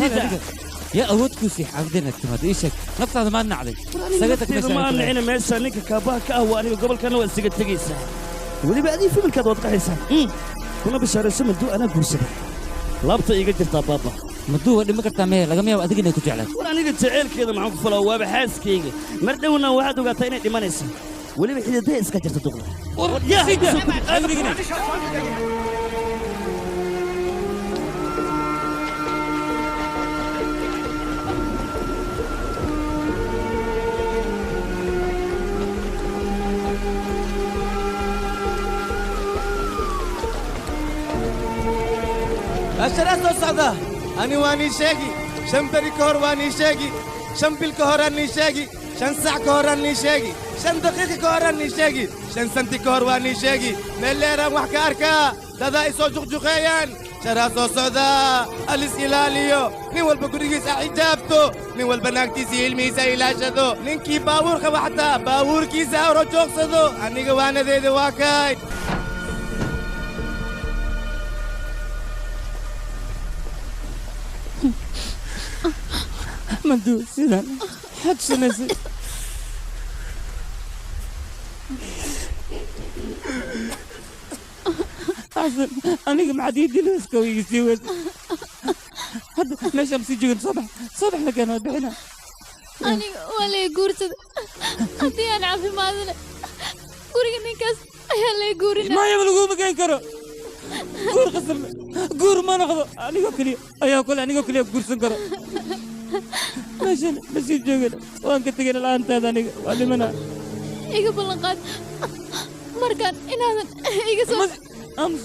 Speaker 1: يا أودك في حافظنا كما إيشك نفط هذا ما نعلي
Speaker 3: سجتك ما نعنا ماشى نك كابا كهوة أنا قبل كان وسجت تجيسه ولي بعدين في ملكات وضع حسن كنا بشهر السنة دو أنا قرصة لابطة يقدر بابا
Speaker 1: مدو اللي ما كنت تعمل لقى مية وأدقني تجعلك
Speaker 3: وأنا قلت عيل كذا معهم فلا وبحاس كيجي مردونا واحد وقاطعين اللي ما نسي ولي بحيد ده إسكاجر تدخل يا سيدي أدقني
Speaker 13: الشراسة الصعدة أنا واني شاقي شمبري كهر واني شاقي شمبل كهر أني شاقي شن ساع كهر أني شاقي شن دقيق كهر أني شاقي شن سنتي كهر واني شاقي مليرا وحكا أركا دادا إسو جغجغيان شراسة الصعدة الإسئلاليو نوال بقريقس أحجابتو نوال بناكتي سيل ميسا إلاشدو ننكي باور خوحتا باور كيسا ورجوك صدو أني قوانا دي واكاي
Speaker 1: مندو سيدان حد سنسي حسن أنا مع ديدي لسكوي يسوي هذا ليش أمسي جون صبح لك أنا بحنا
Speaker 4: أنا ولا يقورت أدي أنا عارف ما أنا قوري نكاس يلا يقورنا
Speaker 1: ما يبلغوا مكان كرو قور قسم قور ما ناخذ أنا قلي أيها كل أنا قلي قور سنكرو ماشي بس يجونا وان كتجينا الآن تاداني وادي منا
Speaker 4: إيجا بلنقاد مركان إن هذا إيجا سوى
Speaker 1: أمس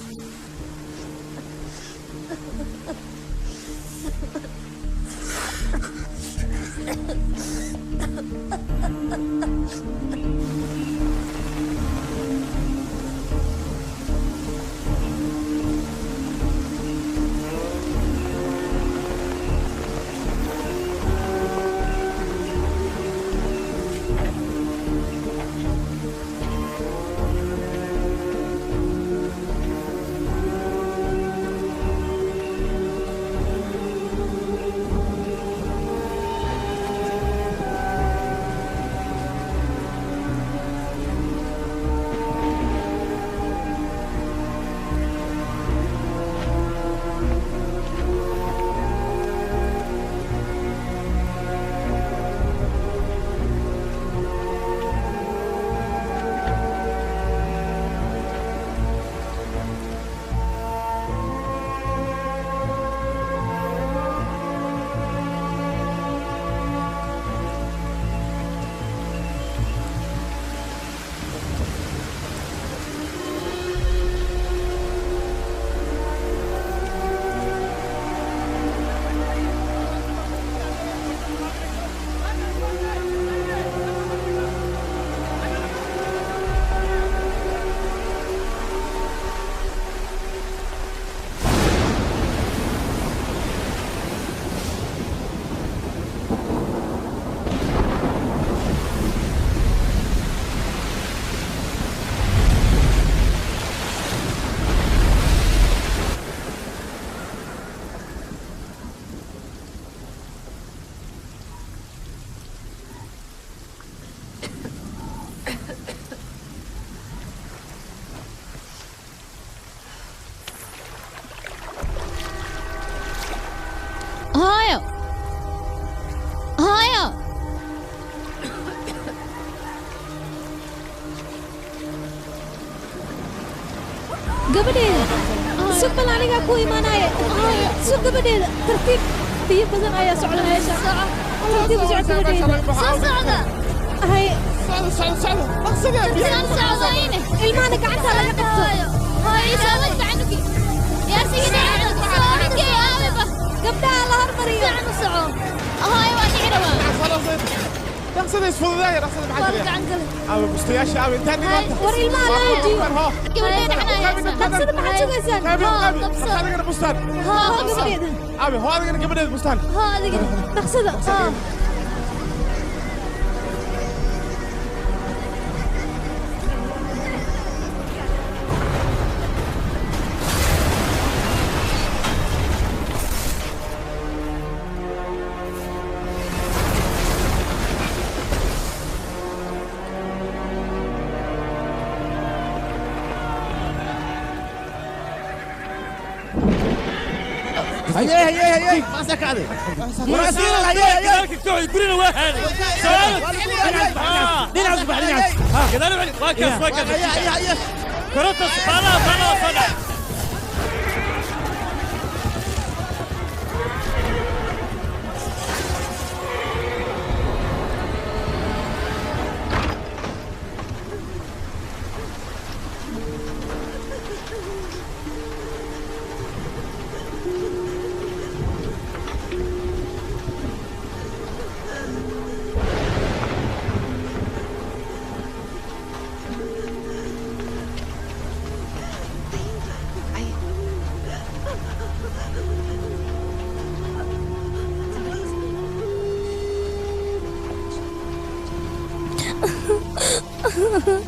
Speaker 14: gabadheeda sug bal anigaa ku imaanaya sug gabadheeda tartiib biyo badan ayaa socda meesha tartiib u soco gabadheeda
Speaker 7: soo socda
Speaker 14: hay
Speaker 7: ilmaana gacanta laga qabto
Speaker 14: gabdhaha la hormariyo
Speaker 11: رقصة اسفل رقصة معك أبي مستياش أبي أنت
Speaker 14: وري الماء لا يجي رقصة معك شو قيسان
Speaker 11: هذا كده بستان أبي هو هذا كده قبل البستان
Speaker 14: هذا كده رقصة
Speaker 9: هي ماسك هذه مراسيل هي
Speaker 3: تقعد قرينا واحد نلعب بعدين ها كذا نلعب واقف
Speaker 9: هي
Speaker 3: كرة خلاص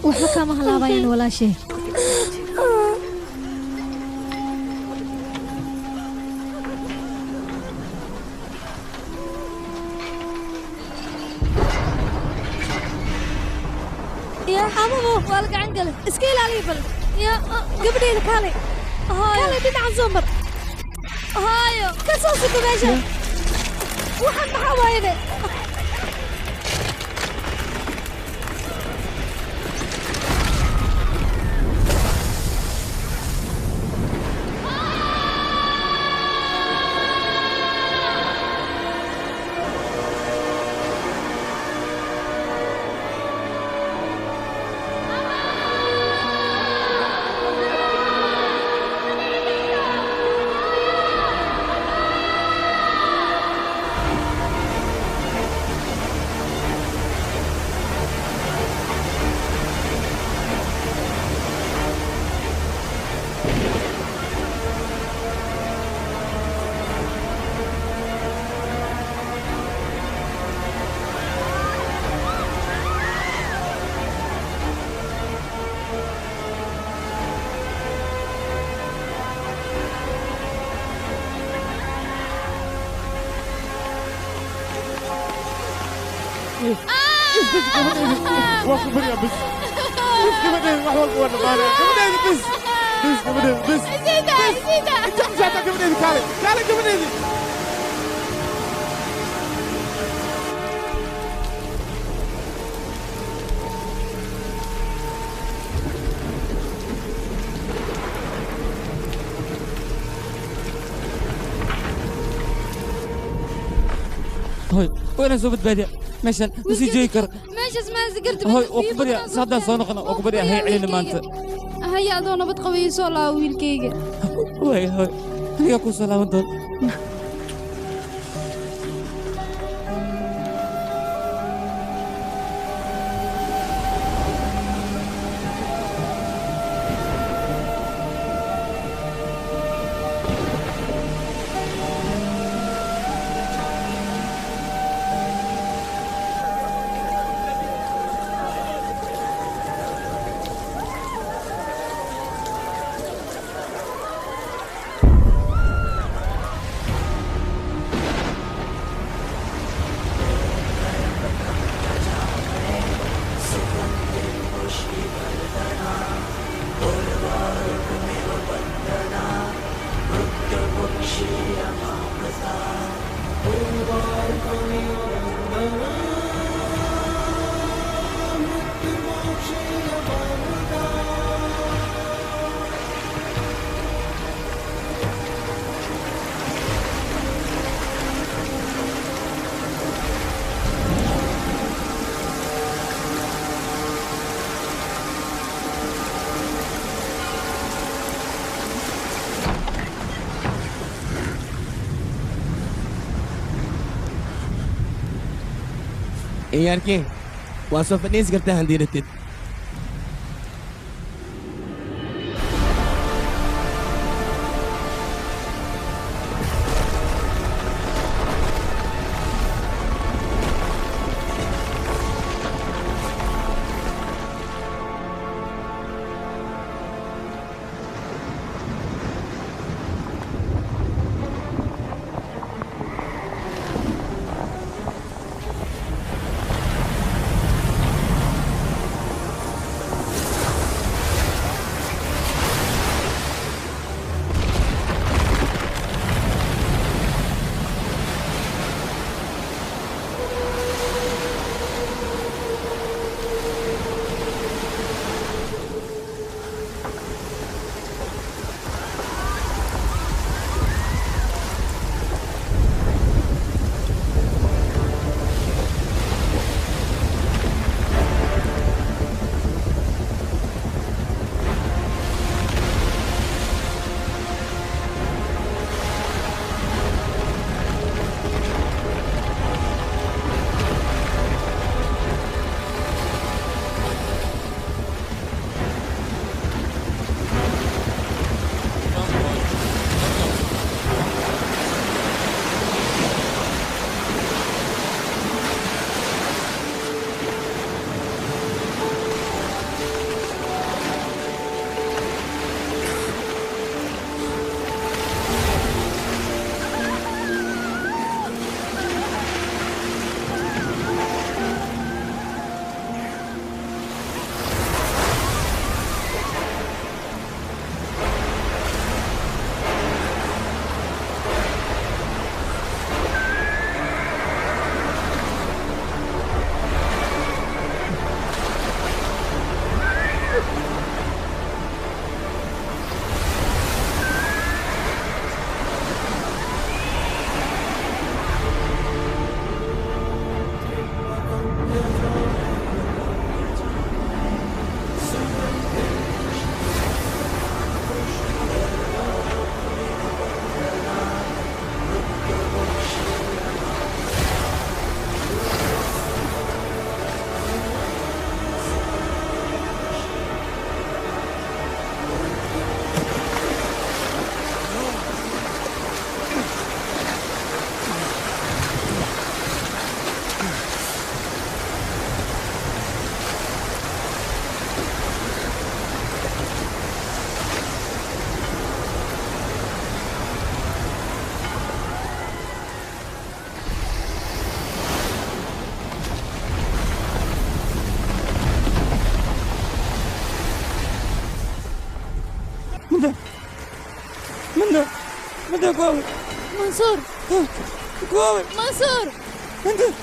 Speaker 14: waxba kama halaabayaan walaashay
Speaker 7: يا حمامو والك عنقل اسكيل علي بل يا قبلي لك هالي هاي دين عن زمر هايو كسوسي كماشا وحن محاوينه
Speaker 11: واقف يا بس كمان راح واقف وانا طالع كمان بس
Speaker 7: زيدا
Speaker 11: انت مش هتعرف كمان كالي كمان
Speaker 1: هاي وين زوبت بادية ماشان نسي جيكر
Speaker 12: ماشي اسمها زقرت
Speaker 1: هاي وقبريا صعدا صونقنا وقبريا هي علينا ما انت
Speaker 12: هيا أدونا بتقوي سولا ويلكيجا
Speaker 1: هاي هي كو سلام دون
Speaker 18: ciyaarkii waa soo fadhiisi kartaa handiiratid
Speaker 1: منده قوي
Speaker 7: منصور
Speaker 1: قوي
Speaker 7: منصور
Speaker 1: منده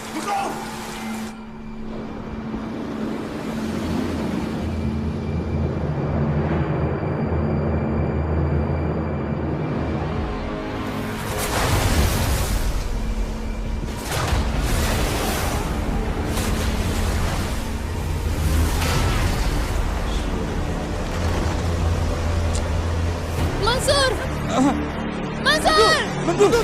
Speaker 7: منصور منصور
Speaker 1: مندوب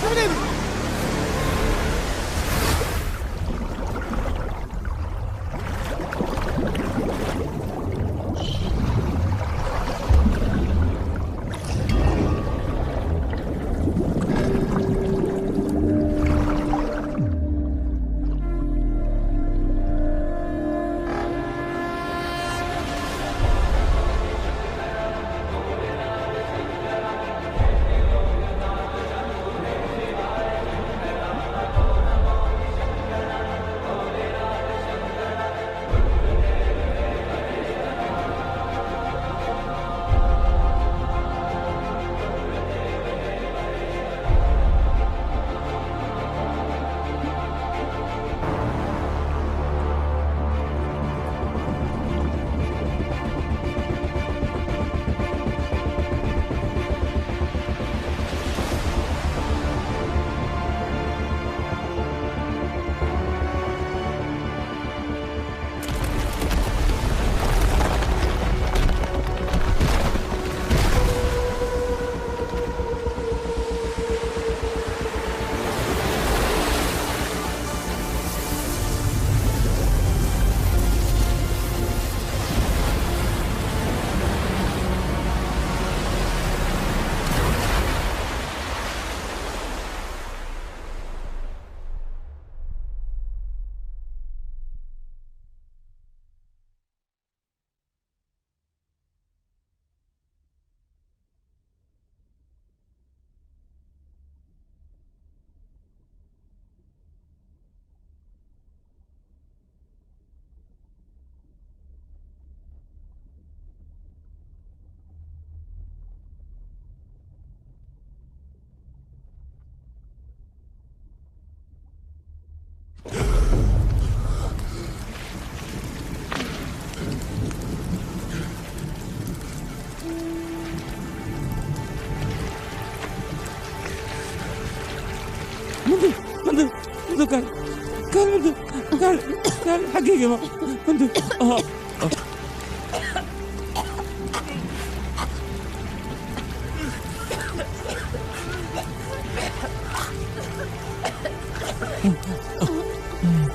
Speaker 1: wiilkayga ma kuntu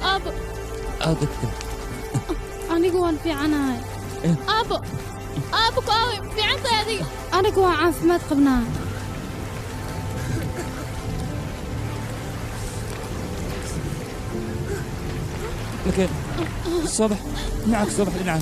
Speaker 4: aabo
Speaker 1: aadadka
Speaker 12: anigu waan fiicanahay
Speaker 4: aabo aabo ku aaway fiicantahay adiga
Speaker 12: anigu waan caafimaad qabnaa
Speaker 1: لكن صبح معك صبح نعم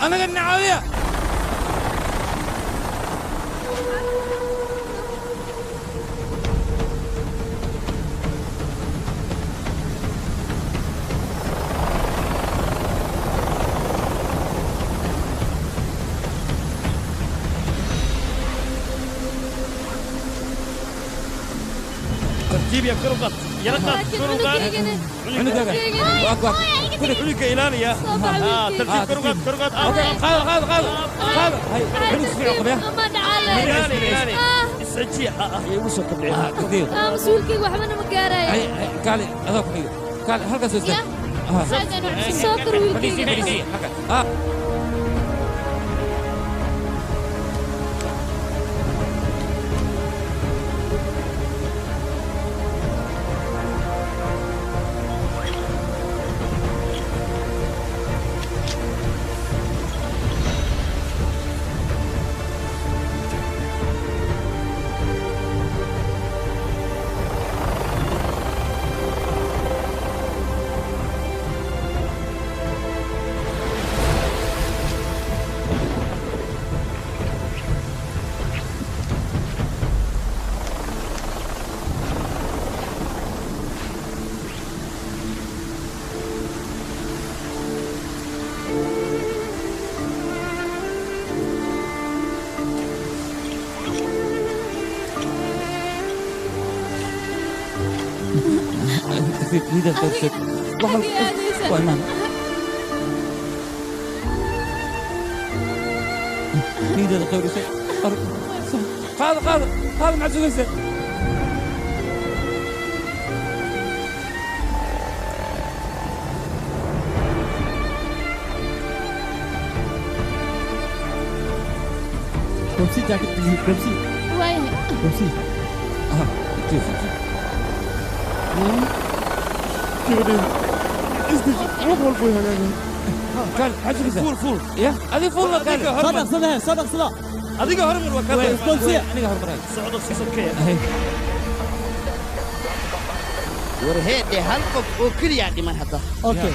Speaker 1: أنا قد نعاوية
Speaker 3: ترتيب يا كرقط يا رقط كرقط
Speaker 1: عنقك واقف
Speaker 3: عنقك إلانيا ترتيب كرقط كرقط
Speaker 1: خذ هاي عنق سريع قبيح
Speaker 3: إلاني السجي يوصل قبلها
Speaker 1: كثير
Speaker 7: مسؤولك وحنا مقاري
Speaker 1: قال هذا كثير قال هلقى سوسة
Speaker 7: سكر ويلكي
Speaker 1: ليدر تفسد وحل وإيمان ليدر قولي شيء قال مع سويسة
Speaker 17: كرسي جاكيت كرسي
Speaker 4: وين
Speaker 17: كرسي
Speaker 1: شوف كان حجر
Speaker 3: فول فول
Speaker 1: يا هذه فول كان
Speaker 17: صدق
Speaker 3: هذيك هرم الوكالة
Speaker 17: كرسي
Speaker 1: أنا هرم
Speaker 3: صعود السكة
Speaker 9: ورهيدي هلقف وكل يعني من هذا
Speaker 17: اوكي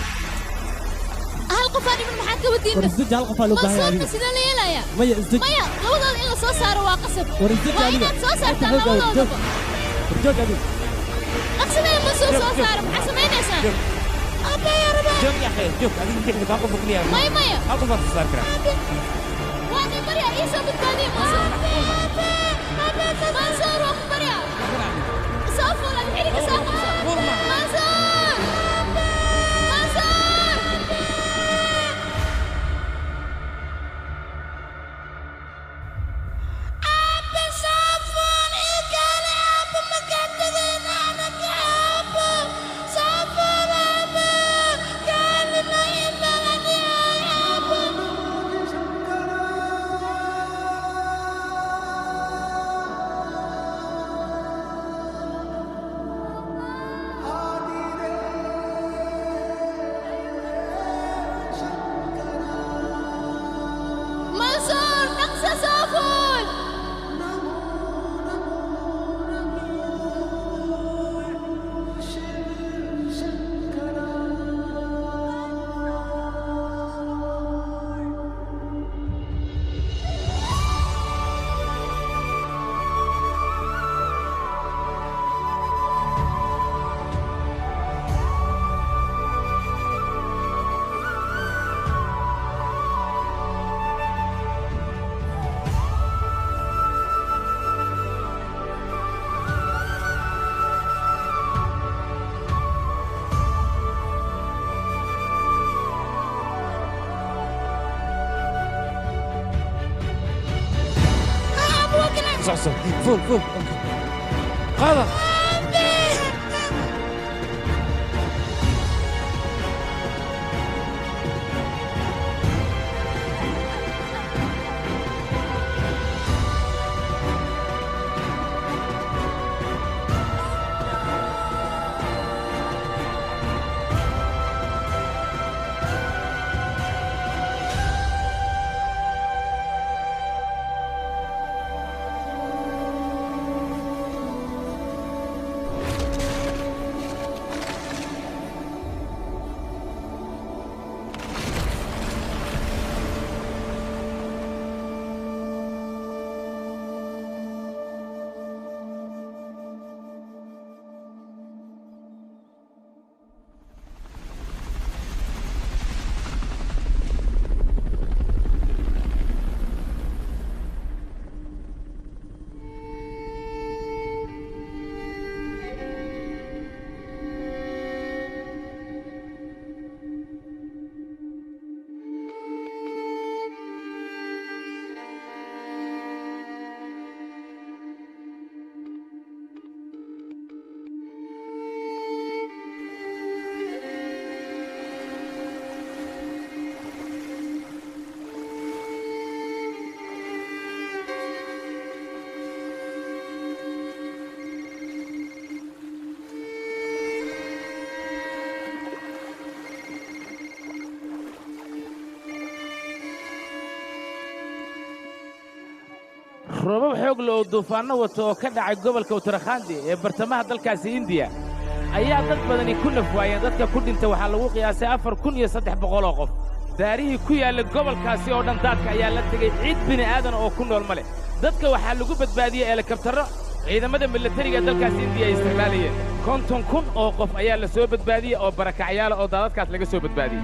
Speaker 4: هالقف أنا من محاكة ودين
Speaker 17: ورزج هلقف لو باهي
Speaker 4: منصور سيدا ليلا يا
Speaker 17: ميا ازدج
Speaker 4: ميا لوضع إلا صو صار واقصب
Speaker 17: ورزج
Speaker 4: وإنك صو صار تاما لوضع
Speaker 17: رجوك أبي
Speaker 4: أقسم يا منصور صو صار محسمين يا سان أبا يا ربا
Speaker 1: جوك يا أخي جوك هذه تحلق أقف بكليها
Speaker 4: ميا
Speaker 1: أقف في صار كرا
Speaker 4: وأنا مريا إيسا بالتاني منصور منصور وقف مريا صافو لا الحريك صافو منصور منصور
Speaker 1: socso fuul fuul qaada
Speaker 2: roobab xoog leh oo duufaanno wato oo ka dhacay gobolka uttarakhandi ee bartamaha dalkaasi indiya ayaa dad badani ku nafwaayeen. dadka ku dhinta waxaa lagu qiyaasay 4,300 oo qof. daarihii ku yaalla gobolkaasi oo dhan daadka ayaa la tegey, cid bini'aadan oo ku nool ma leh. dadka waxaa lagu badbaadiyey helikabtarro ciidamada milatariga dalkaasi indiya ay isticmaalayeen. 50,000 oo qof ayaa la soo badbaadiyey oo barakacyaala oo daadadkaas laga soo badbaadiyey.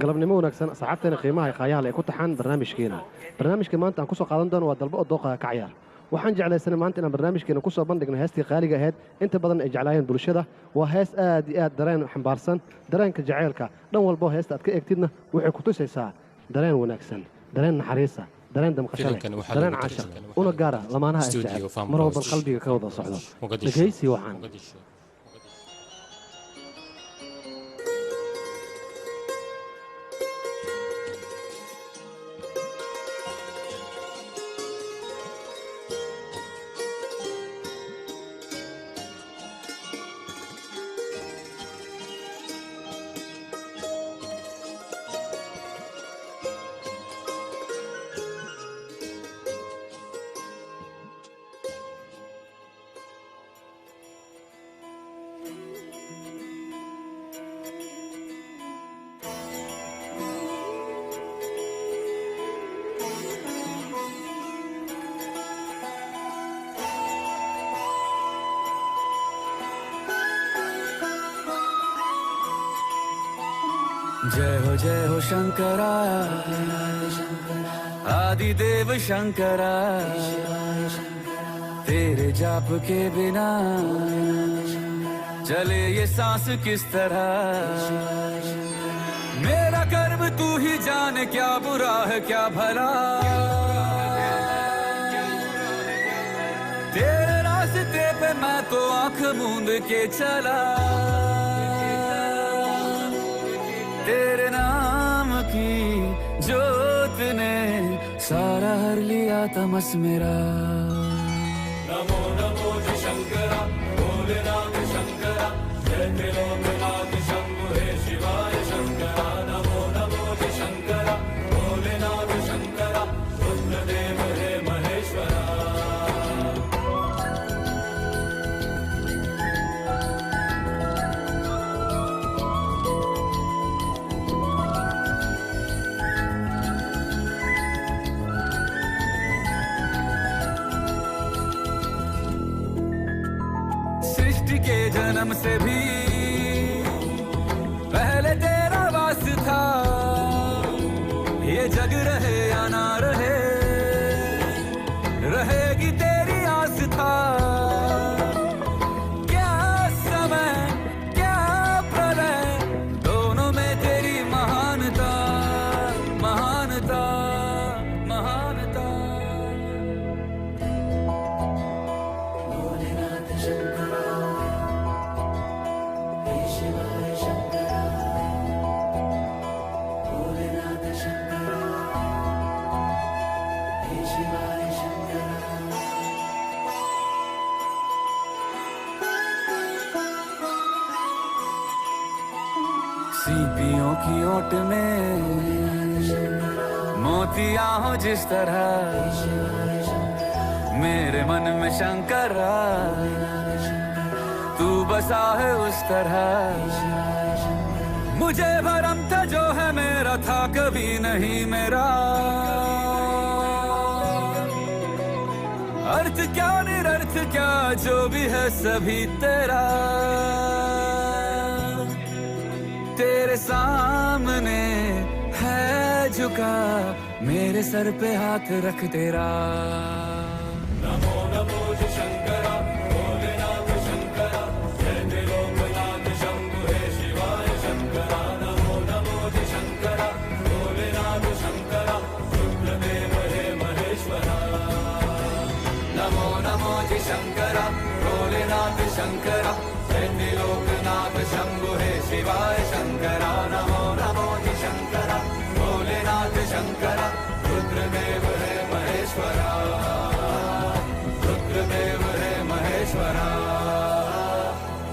Speaker 10: galabnimo wanaagsan asxaabteena qiimaha qaayaha leh ku taxan barnaamijkeena. barnaamijka maanta aan ku soo qaadan doono waa dalbo oo dooqa ka ciyaar. waxaan jeclaysanay maanta inaan barnaamijkeena ku soo bandhigno heestii qaaliga ahayd inta badan ay jeclaayeen bulshada. waa hees aad iyo aad dareen xambaarsan, dareenka jaceylka. dhan walbo heesta aad ka eegtidna waxay ku tusaysaa dareen wanaagsan, dareen naxariisa, dareen damqasho leh, dareen caashaq una gaara lamaanaha ay jecel mar walba qalbiga ka wada socdo. dhegaysi waxaan
Speaker 15: जय हो शंकरा आदि देव शंकरा तेरे जाप के बिना चले ये सांस किस तरह मेरा कर्म तू ही जाने क्या बुरा है क्या भला तेरे रास्ते पे मैं तो आंख मूंद के चला तेरे नाम की जोत ने सारा हर लिया तमस मेरा नमो नमो जी शंकरा भोलेनाथ शंकरा जय त्रिलोकनाथ शंभु हे शिवाय शंकरा नमो नमो जी शंकरा भोलेनाथ शंकरा रुद्रदेव हे महेश्वरा के जन्म से भी पहले तेरा वास था ये जग रहे या ना रहे रहेगी तेरी आस था क्या समय क्या प्रलय दोनों में तेरी महानता महानता महानता भोलेनाथ शंकरा सीपियों की ओट में मोतिया हो जिस तरह मेरे मन में शंकरा तू बसा है उस तरह मुझे भरम था जो है मेरा था कभी नहीं मेरा अर्थ क्या निरर्थ क्या जो भी है सभी तेरा तेरे सामने है झुका मेरे सर पे हाथ रख तेरा नमो नमो जी शंकरा भोलेनाथ शंकरा जय त्रिलोकनाथ शंभु हे शिवाय शंकरा नमो नमो जी शंकरा भोलेनाथ शंकरा रुद्रदेव हे महेश्वरा नमो नमो जी शंकरा भोलेनाथ शंकरा जय त्रिलोकनाथ शंभु हे शिवाय शंकरा नमो नमो जी शंकरा भोलेनाथ शंकरा रुद्रदेव हे महेश्वरा रुद्रदेव हे महेश्वरा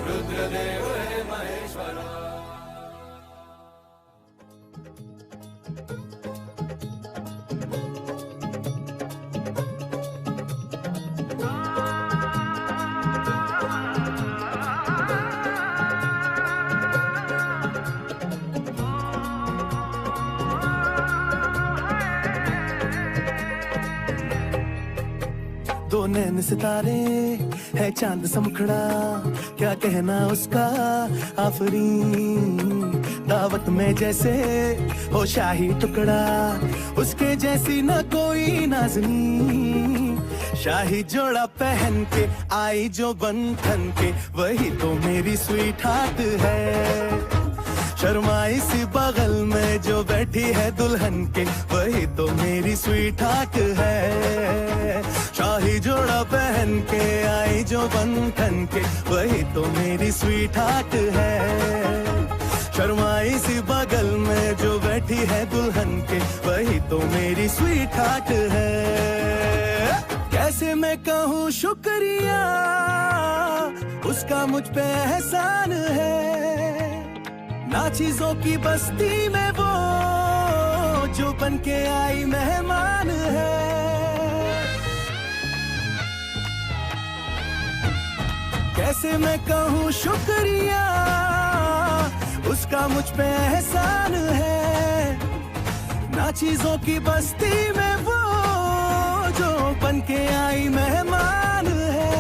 Speaker 15: रुद्रदेव हे महेश्वरा दो नैन सितारे है चांद समखड़ा क्या कहना उसका आफरीन दावत में जैसे हो शाही टुकड़ा उसके जैसी न कोई नाज़नीन शाही जोड़ा पहन के आई जो बंधन के वही तो मेरी स्वीट हार्ट है शर्माई सी बगल में जो बैठी है दुल्हन के वही तो मेरी स्वीट हार्ट है शाही जोड़ा पहन के आई जो बंधन के वही तो मेरी स्वीट हार्ट है शर्माई सी बगल में जो बैठी है दुल्हन के वही तो मेरी स्वीट हार्ट है कैसे मैं कहूँ शुक्रिया उसका मुझ पे एहसान है ना चीजों की बस्ती में वो जो बन के आई मेहमान है कैसे मैं कहूँ शुक्रिया उसका मुझ पे एहसान है ना चीजों की बस्ती में वो जो बन के आई मेहमान है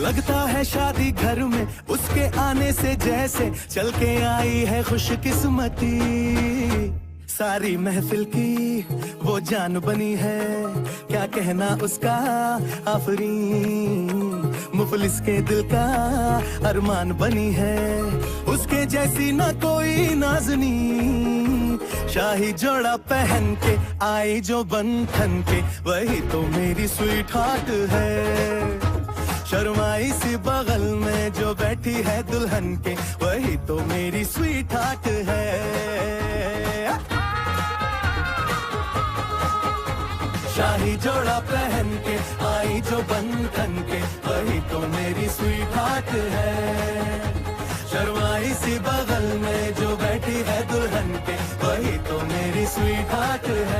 Speaker 19: लगता है शादी घर में उसके आने से जैसे चल के आई है खुशकिस्मती। सारी महफिल की वो जान बनी है, क्या कहना उसका आफरीन। मुफलिस के दिल का अरमान बनी है, उसके जैसी ना कोई नाज़नी। शाही जोड़ा पहन के आई जो बंधन के, वही तो मेरी स्वीट हार्ट है। शर्माई सी बगल में जो बैठी है दुल्हन के, वही तो मेरी स्वीट हार्ट है। शाही जोड़ा पहन के आई जो बंधन के, वही तो मेरी स्वीट हार्ट है। शर्माई सी बगल में जो बैठी है दुल्हन के, वही तो मेरी स्वीट हार्ट है।